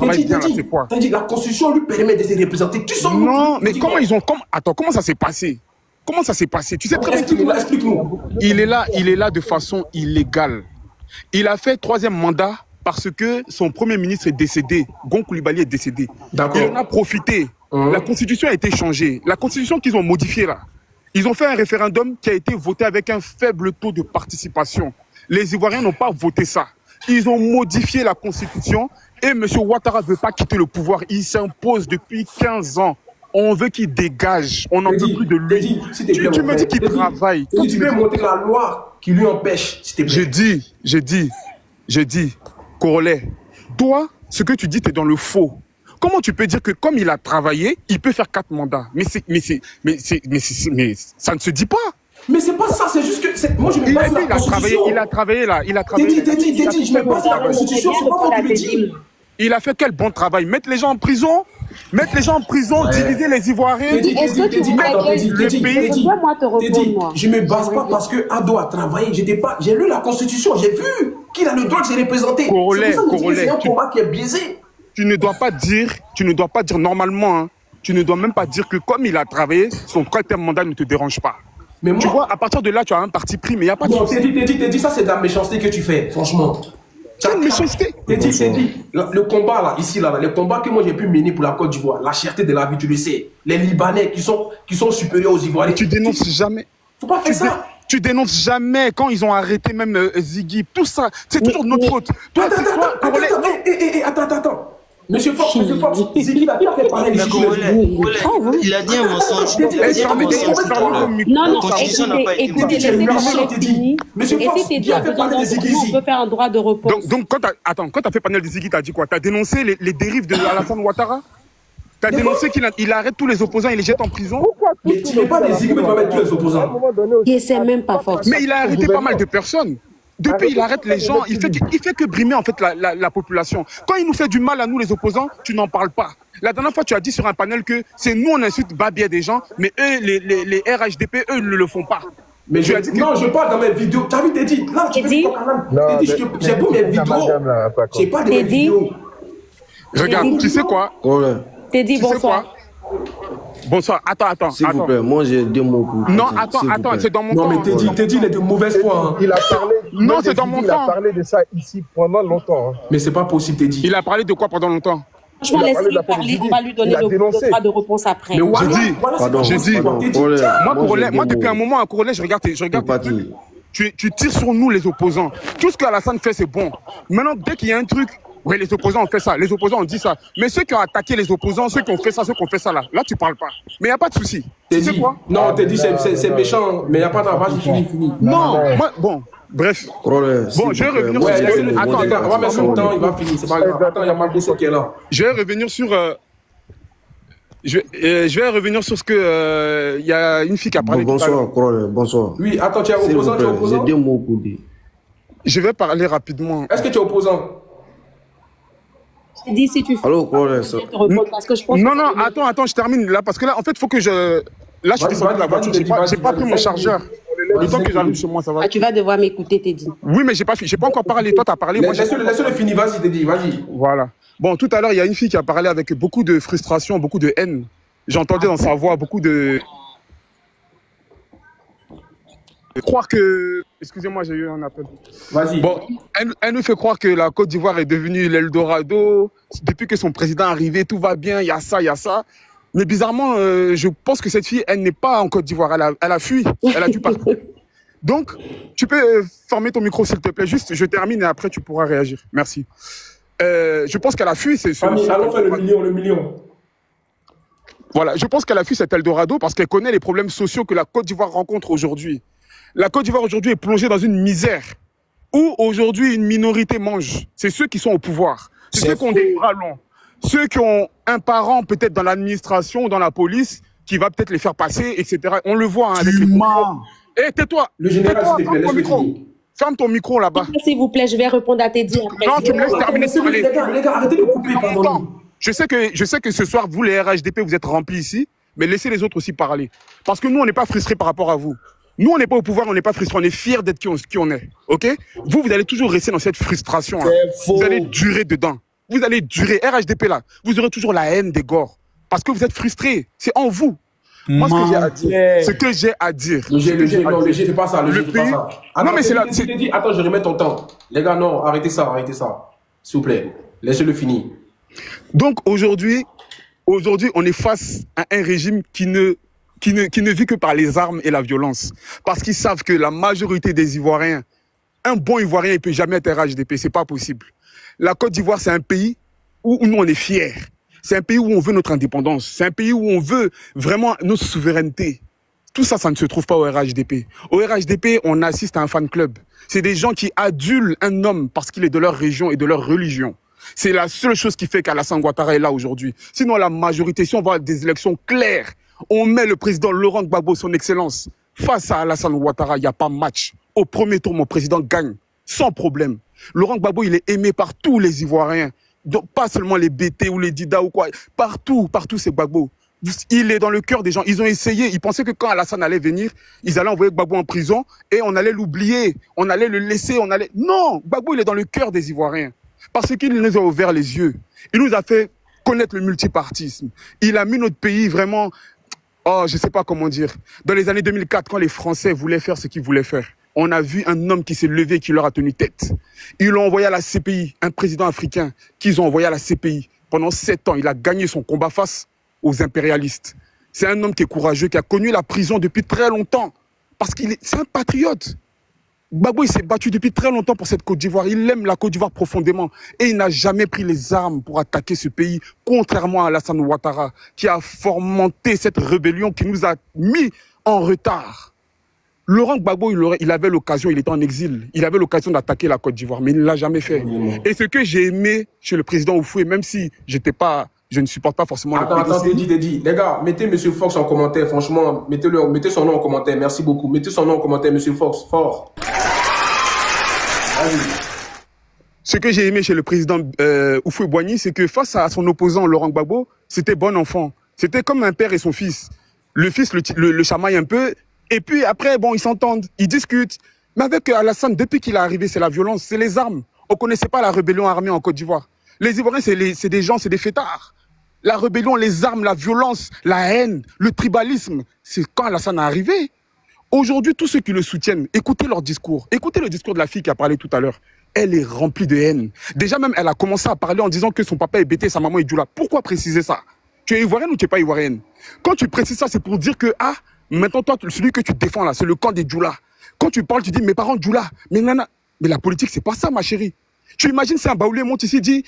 S10: quoi?
S2: T'as dit, la Constitution lui permet de se représenter.
S10: Non, mais comment ça s'est passé? Comment ça s'est passé? Tu sais très bien.
S2: Explique-nous.
S10: Il est là de façon illégale. Il a fait 3e mandat parce que son premier ministre est décédé. Gon Coulibaly est décédé. Il en a profité. La Constitution a été changée. La Constitution qu'ils ont modifiée là. Ils ont fait un référendum qui a été voté avec un faible taux de participation. Les Ivoiriens n'ont pas voté ça. Ils ont modifié la Constitution et M. Ouattara ne veut pas quitter le pouvoir. Il s'impose depuis 15 ans. On veut qu'il dégage. On n'en peut plus de lui. Tu me dis qu'il travaille.
S2: Tu peux monter la loi qui lui empêche, s'il te plaît.
S10: J'ai dit, Corollaire, toi, ce que tu dis, tu es dans le faux. Comment tu peux dire que comme il a travaillé, il peut faire 4 mandats? Mais ça ne se dit pas.
S2: Mais c'est pas ça, c'est juste que... Moi, je me base sur la Constitution.
S10: Il a travaillé là.
S2: Dédi, je me base sur la Constitution, c'est pas moi qui le dis.
S10: Il a fait quel bon travail? Mettre les gens en prison, diviser les Ivoiriens.
S2: Dédi, je me base pas parce que Ado a travaillé. J'ai lu la Constitution, j'ai vu qu'il a le droit de se représenter. C'est un combat qui est biaisé.
S10: Tu ne dois pas dire normalement, hein, tu ne dois même pas dire que comme il a travaillé, son troisième mandat ne te dérange pas. Mais moi, tu vois, à partir de là, tu as un parti pris, mais il n'y a pas de souci.
S2: T'es dit, ça c'est de la méchanceté que tu fais, franchement.
S10: C'est une méchanceté.
S2: T'es dit, le combat là, ici, là, les combats que moi j'ai pu mener pour la Côte d'Ivoire, la cherté de la vie, tu le sais. Les Libanais qui sont supérieurs aux Ivoiriens.
S10: Tu dénonces jamais.
S2: Faut pas faire ça.
S10: Tu dénonces jamais quand ils ont arrêté même Ziggy, tout ça. C'est toujours de notre faute.
S2: Attends. Monsieur Fox, Ziggy a fait parler les Ziggy.
S11: Il a dit un mensonge.
S5: Non, écoutez,
S2: Monsieur Fox, il a fait parler des Ziggy.
S5: On peut faire un droit de réponse.
S10: Donc, quand tu as fait panel des Ziggy, tu as dit quoi? Tu as dénoncé les dérives de Alassane Ouattara? Tu as dénoncé qu'il arrête tous les opposants, il les jette en prison?
S2: Mais tu n'es pas des Ziggy, mais tu vas mettre tous les opposants.
S5: Et c'est même pas Fox.
S10: Mais il a arrêté pas mal de personnes. Depuis, il arrête les gens, il fait que brimer en fait la population. Quand il nous fait du mal à nous les opposants, tu n'en parles pas. La dernière fois, tu as dit sur un panel que c'est nous on insulte Babia des gens, mais eux, les RHDP, eux, ne le font pas.
S2: Mais non, je parle dans mes vidéos. Tu as vu, Teddy? Là, tu dis j'ai beau mes vidéos. J'ai pas de mes vidéos.
S10: Regarde, tu sais quoi?
S5: Teddy, bonsoir.
S10: Bonsoir, attends.
S11: S'il vous plaît, moi j'ai deux mots pour
S10: Non, attends, c'est dans mon temps.
S2: Non, mais Teddy, il est de mauvaise foi.
S7: Il a parlé.
S10: Non, c'est dans mon temps.
S7: Il a parlé de ça ici pendant longtemps.
S2: Mais c'est pas possible, Teddy.
S10: Il a parlé de quoi pendant longtemps?
S5: Franchement, laissez-le parler, on va lui donner le droit de réponse après.
S10: J'ai dit, moi depuis un moment, à Corolet, je regarde tu tires sur nous les opposants. Tout ce qu'Alassane fait, c'est bon. Maintenant, dès qu'il y a un truc, oui, les opposants ont fait ça, les opposants ont dit ça. Mais ceux qui ont attaqué les opposants, ceux qui ont fait ça, là tu parles pas. Mais il n'y a pas de souci.
S2: Tu sais quoi? Non, Teddy, c'est méchant, mais il n'y a pas de travail, fini.
S10: Non, bon. Bref. Bon, je vais revenir sur...
S2: Attends, on va mettre son temps, il va finir. C'est pas grave. Attends, il y a Marco qui est là.
S10: Je vais revenir sur... Je vais revenir sur ce que... Il y a une fille qui a parlé...
S11: Bonsoir, bonsoir.
S2: Oui, attends, tu es opposant,
S11: J'ai deux mots pour dire.
S10: Je vais parler rapidement.
S2: Est-ce que tu es opposant?
S5: Dis si tu fais.
S11: Allô,
S5: parce que je pense
S10: non, attends, je termine là, parce que là, en fait, il faut que je... Là, je suis descendu de la voiture, j'ai pas pris mon chargeur. Le temps que j'arrive chez moi, ça va.
S5: Ah, tu vas devoir m'écouter, Teddy.
S10: Oui, mais j'ai pas encore parlé. Toi, t'as parlé.
S2: Laisse-le finir, vas-y, Teddy, vas-y.
S10: Voilà. Bon, tout à l'heure, il y a une fille qui a parlé avec beaucoup de frustration, beaucoup de haine. J'entendais dans sa voix beaucoup de... Croire que... Excusez-moi, j'ai eu un appel.
S2: Vas-y.
S10: Bon, elle nous fait croire que la Côte d'Ivoire est devenue l'Eldorado. Depuis que son président est arrivé, tout va bien, il y a ça. Mais bizarrement, je pense que cette fille, elle n'est pas en Côte d'Ivoire. Elle a fui. Elle a dû partir. Donc, tu peux fermer ton micro, s'il te plaît. Juste, je termine et après, tu pourras réagir. Merci. Je pense qu'elle a fui.
S2: Allons faire le million.
S10: Voilà, je pense qu'elle a fui cet Eldorado parce qu'elle connaît les problèmes sociaux que la Côte d'Ivoire rencontre aujourd'hui. La Côte d'Ivoire aujourd'hui est plongée dans une misère où aujourd'hui une minorité mange. C'est ceux qui sont au pouvoir. C'est ceux qui ont des bras longs. Ceux qui ont un parent peut-être dans l'administration ou dans la police qui va peut-être les faire passer, etc. On le voit avec les... Eh, tais-toi.
S2: Le général, s'il te plaît, laisse-le.
S10: Ferme ton micro là-bas.
S5: S'il vous plaît, je vais répondre à Teddy après.
S10: Non, tu me laisses terminer.
S2: Les gars, arrêtez de couper, pardon.
S10: Je sais que ce soir, vous, les RHDP, vous êtes remplis ici, mais laissez les autres aussi parler. Parce que nous, on n'est pas frustrés par rapport à vous. Nous, on n'est pas au pouvoir, on n'est pas frustrés, on est fiers d'être qui on est. Ok? Vous allez toujours rester dans cette frustration. Vous allez durer dedans. Vous allez durer. RHDP là, vous aurez toujours la haine des gores. Parce que vous êtes frustrés. C'est en vous. Moi, ce que j'ai à dire.
S2: Le G, fais pas ça. Le pays.
S10: Non, mais c'est là.
S2: Attends, je remets ton temps. Les gars, non, arrêtez ça. S'il vous plaît. Laissez-le finir.
S10: Donc, aujourd'hui, on est face à un régime qui ne vit que par les armes et la violence. Parce qu'ils savent que la majorité des Ivoiriens, un bon Ivoirien, il ne peut jamais être RHDP. C'est pas possible. La Côte d'Ivoire, c'est un pays où nous, on est fiers. C'est un pays où on veut notre indépendance. C'est un pays où on veut vraiment notre souveraineté. Tout ça, ça ne se trouve pas au RHDP. Au RHDP, on assiste à un fan club. C'est des gens qui adulent un homme parce qu'il est de leur région et de leur religion. C'est la seule chose qui fait qu'Alassane Ouattara est là aujourd'hui. Sinon, la majorité, si on va à des élections claires, on met le président Laurent Gbagbo, son excellence, Face à Alassane Ouattara, il n'y a pas match. Au premier tour, mon président gagne, sans problème. Laurent Gbagbo, il est aimé par tous les Ivoiriens. Donc, pas seulement les BT ou les Dida ou quoi. Partout, c'est Gbagbo. Il est dans le cœur des gens. Ils ont essayé. Ils pensaient que quand Alassane allait venir, ils allaient envoyer Gbagbo en prison et on allait l'oublier. On allait le laisser. Non, Gbagbo, il est dans le cœur des Ivoiriens. Parce qu'il nous a ouvert les yeux. Il nous a fait connaître le multipartisme. Il a mis notre pays vraiment... Oh, je sais pas comment dire. Dans les années 2004, quand les Français voulaient faire ce qu'ils voulaient faire, on a vu un homme qui s'est levé, qui leur a tenu tête. Ils l'ont envoyé à la CPI, un président africain qu'ils ont envoyé à la CPI. Pendant 7 ans, il a gagné son combat face aux impérialistes. C'est un homme qui est courageux, qui a connu la prison depuis très longtemps. Parce c'est un patriote. Gbagbo, il s'est battu depuis très longtemps pour cette Côte d'Ivoire. Il aime la Côte d'Ivoire profondément. Et il n'a jamais pris les armes pour attaquer ce pays, contrairement à Alassane Ouattara, qui a fomenté cette rébellion qui nous a mis en retard. Laurent Gbagbo, il avait l'occasion, il était en exil, il avait l'occasion d'attaquer la Côte d'Ivoire, mais il ne l'a jamais fait. Et ce que j'ai aimé chez le président Houphouët, même si je ne supporte pas forcément le
S2: Attends, t'es dit. Les gars, mettez M. Fox en commentaire, franchement, mettez son nom en commentaire, merci beaucoup. Mettez son nom en commentaire, M. Fox, fort.
S10: Ce que j'ai aimé chez le président Houphouët-Boigny, c'est que face à son opposant Laurent Gbagbo, c'était bon enfant. C'était comme un père et son fils. Le fils le chamaille un peu, et puis après, bon, ils s'entendent, ils discutent. Mais avec Alassane, depuis qu'il est arrivé, c'est la violence, c'est les armes. On ne connaissait pas la rébellion armée en Côte d'Ivoire. Les Ivoiriens, c'est des gens, c'est des fêtards. La rébellion, les armes, la violence, la haine, le tribalisme, c'est quand Alassane est arrivé. Aujourd'hui, tous ceux qui le soutiennent, écoutez leur discours. Écoutez le discours de la fille qui a parlé tout à l'heure. Elle est remplie de haine. Déjà même, elle a commencé à parler en disant que son papa est bêté, sa maman est djoula. Pourquoi préciser ça? Tu es ivoirienne ou tu n'es pas ivoirienne? Quand tu précises ça, c'est pour dire que, maintenant, toi, celui que tu défends là, c'est le camp des djoula. Quand tu parles, tu dis, mes parents djoula. Mais nana, mais la politique, c'est pas ça, ma chérie. Tu imagines si un Baoulé monte ici et dit,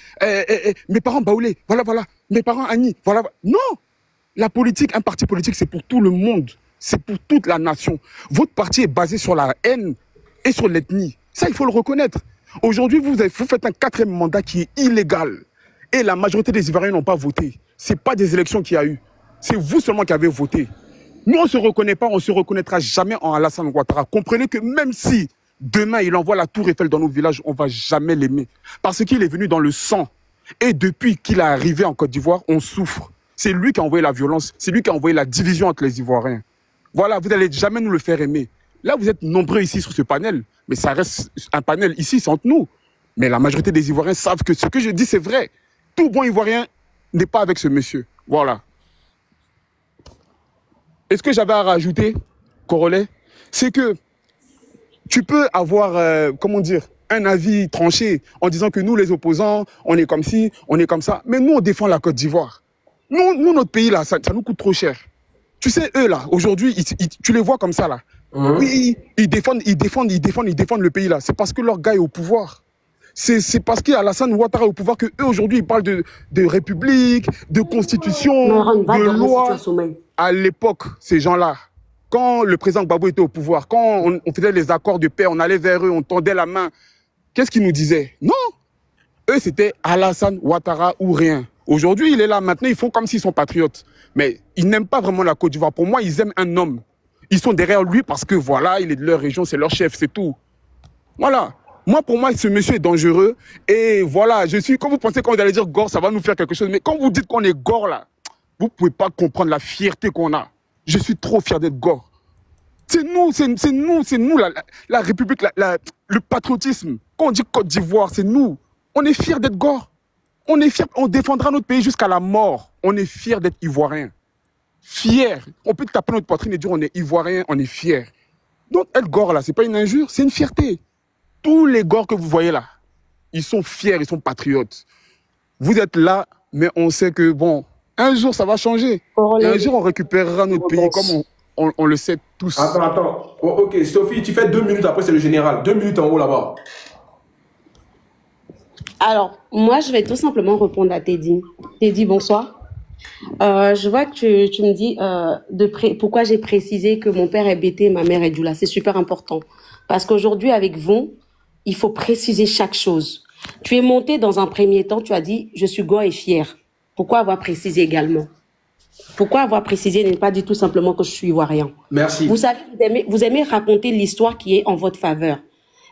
S10: mes parents Baoulé, voilà. Mes parents Annie, voilà. Non! La politique, un parti politique, c'est pour tout le monde. C'est pour toute la nation. Votre parti est basé sur la haine et sur l'ethnie. Ça, il faut le reconnaître. Aujourd'hui, vous faites un 4e mandat qui est illégal. Et la majorité des Ivoiriens n'ont pas voté. Ce n'est pas des élections qu'il y a eu. C'est vous seulement qui avez voté. Nous, on ne se reconnaît pas, on ne se reconnaîtra jamais en Alassane Ouattara. Comprenez que même si demain, il envoie la tour Eiffel dans nos villages, on ne va jamais l'aimer. Parce qu'il est venu dans le sang. Et depuis qu'il est arrivé en Côte d'Ivoire, on souffre. C'est lui qui a envoyé la violence. C'est lui qui a envoyé la division entre les Ivoiriens. Voilà, vous n'allez jamais nous le faire aimer. Là, vous êtes nombreux ici sur ce panel, mais ça reste un panel ici, c'est entre nous. Mais la majorité des Ivoiriens savent que ce que je dis, c'est vrai. Tout bon Ivoirien n'est pas avec ce monsieur. Voilà. Et ce que j'avais à rajouter, Corolet, c'est que tu peux avoir, comment dire, un avis tranché en disant que nous, les opposants, on est comme ci, on est comme ça. Mais nous, on défend la Côte d'Ivoire. Nous, notre pays, là, ça nous coûte trop cher. Tu sais, eux, là, aujourd'hui, tu les vois comme ça, là. Oui, ils défendent le pays, là. C'est parce que leur gars est au pouvoir. C'est parce qu'Alassane Ouattara est au pouvoir qu'eux, aujourd'hui, ils parlent de république, de constitution, de loi. À l'époque, ces gens-là, quand le président Gbagbo était au pouvoir, quand on faisait les accords de paix, on allait vers eux, on tendait la main, qu'est-ce qu'ils nous disaient? Non! Eux, c'était Alassane Ouattara ou rien. Aujourd'hui, il est là. Maintenant, ils font comme s'ils sont patriotes. Mais ils n'aiment pas vraiment la Côte d'Ivoire. Pour moi, ils aiment un homme. Ils sont derrière lui parce que, voilà, il est de leur région, c'est leur chef, c'est tout. Voilà. Moi, pour moi, ce monsieur est dangereux. Et voilà, quand vous pensez, quand vous allez dire gore, ça va nous faire quelque chose. Mais quand vous dites qu'on est gore, là, vous ne pouvez pas comprendre la fierté qu'on a. Je suis trop fier d'être gore. C'est nous, la République, le patriotisme. Quand on dit Côte d'Ivoire, c'est nous. On est fiers d'être gore. On est fiers, on défendra notre pays jusqu'à la mort. On est fiers d'être Ivoiriens. Fiers. On peut taper notre poitrine et dire on est Ivoirien, on est fiers. Donc être gore là, c'est pas une injure, c'est une fierté. Tous les gores que vous voyez là, ils sont fiers, ils sont patriotes. Vous êtes là, mais on sait que bon, un jour ça va changer. Un jour on récupérera notre pays comme on le sait tous.
S2: Attends. Oh, ok, Sophie, tu fais 2 minutes, après c'est le général. 2 minutes en haut là-bas.
S4: Alors, moi, je vais tout simplement répondre à Teddy. Teddy, bonsoir. Je vois que tu me dis pourquoi j'ai précisé que mon père est bêté et ma mère est djoula. C'est super important. Parce qu'aujourd'hui, avec vous, il faut préciser chaque chose. Tu es monté dans un premier temps, tu as dit « je suis gore et fier ». Pourquoi avoir précisé également? Pourquoi avoir précisé n'est pas dit tout simplement que je suis ivoirien?
S2: Merci.
S4: Vous savez, vous aimez raconter l'histoire qui est en votre faveur.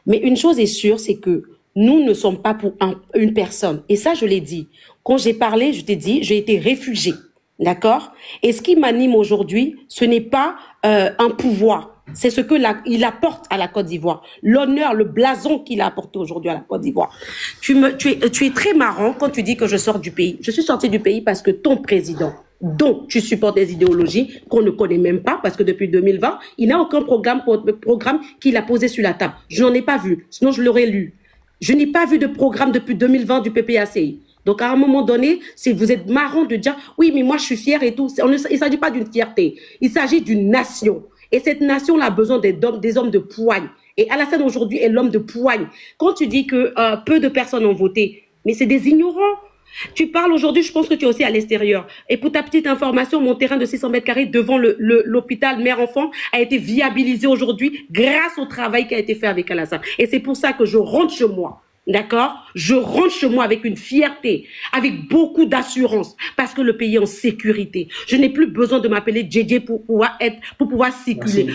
S4: Mais une chose est sûre, c'est que nous ne sommes pas pour une personne. Et ça, je l'ai dit. Quand j'ai parlé, je t'ai dit, j'ai été réfugiée. D'accord? Et ce qui m'anime aujourd'hui, ce n'est pas un pouvoir. C'est ce que il apporte à la Côte d'Ivoire. L'honneur, le blason qu'il a apporté aujourd'hui à la Côte d'Ivoire. Tu es très marrant quand tu dis que je sors du pays. Je suis sortie du pays parce que ton président, dont tu supportes des idéologies qu'on ne connaît même pas, parce que depuis 2020, il n'a aucun programme qu'il a posé sur la table. Je n'en ai pas vu, sinon je l'aurais lu. Je n'ai pas vu de programme depuis 2020 du PPACI. Donc, à un moment donné, si vous êtes marrant de dire, oui, mais moi, je suis fier et tout. Il ne s'agit pas d'une fierté. Il s'agit d'une nation. Et cette nation-là a besoin des hommes de poigne. Et Alassane, aujourd'hui, est l'homme de poigne. Quand tu dis que peu de personnes ont voté, mais c'est des ignorants. Tu parles aujourd'hui, je pense que tu es aussi à l'extérieur. Et pour ta petite information, mon terrain de 600 mètres carrés devant l'hôpital mère-enfant a été viabilisé aujourd'hui grâce au travail qui a été fait avec Alassane. Et c'est pour ça que je rentre chez moi. D'accord? Je rentre chez moi avec une fierté, avec beaucoup d'assurance, parce que le pays est en sécurité. Je n'ai plus besoin de m'appeler JJ pour pouvoir circuler.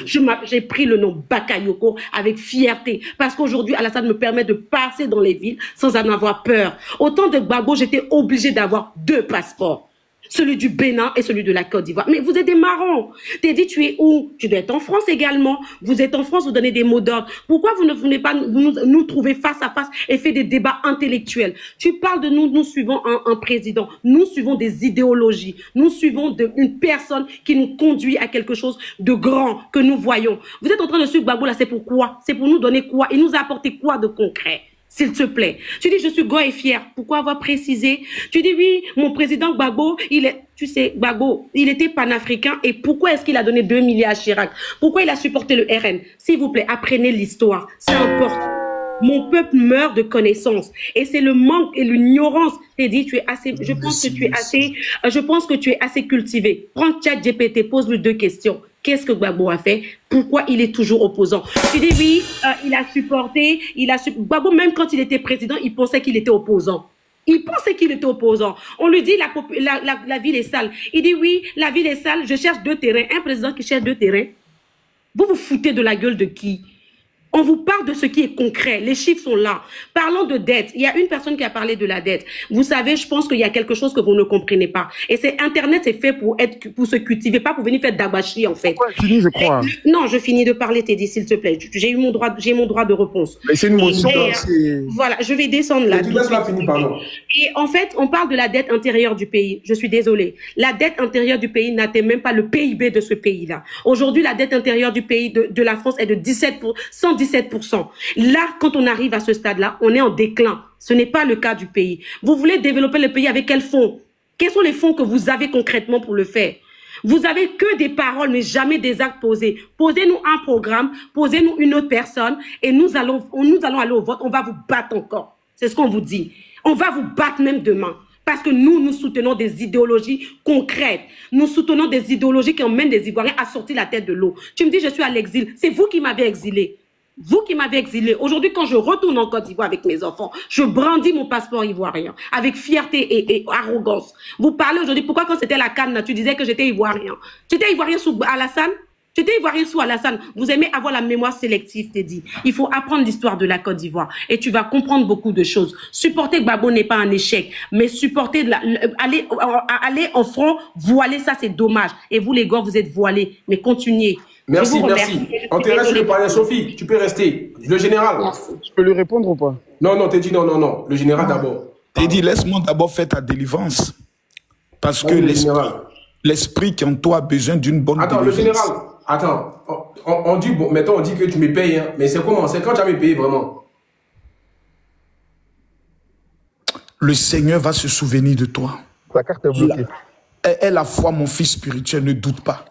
S4: J'ai pris le nom Bakayoko avec fierté, parce qu'aujourd'hui, Alassane me permet de passer dans les villes sans en avoir peur. Au temps de Gbagbo, j'étais obligée d'avoir 2 passeports. Celui du Bénin et celui de la Côte d'Ivoire. Mais vous êtes des marrons. T'es dit, tu es où? Tu dois être en France également. Vous êtes en France, vous donnez des mots d'ordre. Pourquoi vous ne venez pas nous trouver face à face et faire des débats intellectuels? Tu parles de nous suivons un président. Nous suivons des idéologies. Nous suivons une personne qui nous conduit à quelque chose de grand que nous voyons. Vous êtes en train de suivre Gbagbo là, c'est pourquoi? C'est pour nous donner quoi? Il nous a apporté quoi de concret? S'il te plaît. Tu dis, je suis goy et fier. Pourquoi avoir précisé? Tu dis, oui, mon président Gbagbo, tu sais, Gbagbo, il était panafricain. Et pourquoi est-ce qu'il a donné 2 milliards à Chirac? Pourquoi il a supporté le RN? S'il vous plaît, apprenez l'histoire. C'est important. Mon peuple meurt de connaissances. Et c'est le manque et l'ignorance. T'es dit, je pense que tu es assez cultivé. Prends ChatGPT, pose-lui 2 questions. Qu'est-ce que Gbagbo a fait? Pourquoi il est toujours opposant? Tu dis oui, il a supporté, Gbagbo, même quand il était président, il pensait qu'il était opposant. Il pensait qu'il était opposant. On lui dit la ville est sale. Il dit oui, la ville est sale, je cherche 2 terrains. Un président qui cherche 2 terrains. Vous vous foutez de la gueule de qui? On vous parle de ce qui est concret. Les chiffres sont là. Parlons de dette. Il y a une personne qui a parlé de la dette. Vous savez, je pense qu'il y a quelque chose que vous ne comprenez pas. Et c'est Internet, c'est fait pour se cultiver, pas pour venir faire d'abachi, en fait.
S3: Ouais, fini, je crois.
S4: Non, je finis de parler, Teddy, s'il te plaît. J'ai mon droit de réponse.
S3: Mais c'est une motion.
S4: Voilà, je vais descendre là.
S2: Pardon.
S4: Et en fait, on parle de la dette intérieure du pays. Je suis désolée. La dette intérieure du pays n'atteint même pas le PIB de ce pays-là. Aujourd'hui, la dette intérieure du pays de la France est de 117%. Là, quand on arrive à ce stade-là, on est en déclin. Ce n'est pas le cas du pays. Vous voulez développer le pays avec quels fonds? Quels sont les fonds que vous avez concrètement pour le faire? Vous avez que des paroles, mais jamais des actes posés. Posez-nous un programme, posez-nous une autre personne, et nous allons aller au vote. On va vous battre encore. C'est ce qu'on vous dit. On va vous battre même demain. Parce que nous soutenons des idéologies concrètes. Nous soutenons des idéologies qui emmènent des Ivoiriens à sortir la tête de l'eau. Tu me dis, je suis à l'exil. C'est vous qui m'avez exilé. Vous qui m'avez exilé, aujourd'hui quand je retourne en Côte d'Ivoire avec mes enfants, je brandis mon passeport ivoirien avec fierté et arrogance. Vous parlez aujourd'hui, pourquoi quand c'était la CAN, tu disais que j'étais ivoirien? Tu étais ivoirien sous Alassane? Tu étais ivoirien sous Alassane. Vous aimez avoir la mémoire sélective, t'es dit. Il faut apprendre l'histoire de la Côte d'Ivoire et tu vas comprendre beaucoup de choses. Supporter Gbagbo n'est pas un échec, mais supporter, aller en front, voiler, ça c'est dommage. Et vous les gars, vous êtes voilés, mais continuez.
S2: Merci. On te reste le parler, Sophie. Tu peux rester. Le général.
S8: Merci. Je peux lui répondre ou pas?
S2: Non, t'es dit non. Le général d'abord.
S10: T'es dit, laisse-moi d'abord faire ta délivrance. Parce que l'esprit qui en toi a besoin d'une bonne délivrance.
S2: Le général. Attends. On dit, bon, mettons, on dit que tu me payes. Hein. Mais c'est comment? C'est quand tu as me payé vraiment?
S10: Le Seigneur va se souvenir de toi.
S7: Ta carte est bloquée.
S10: Aie la foi, mon fils spirituel, ne doute pas.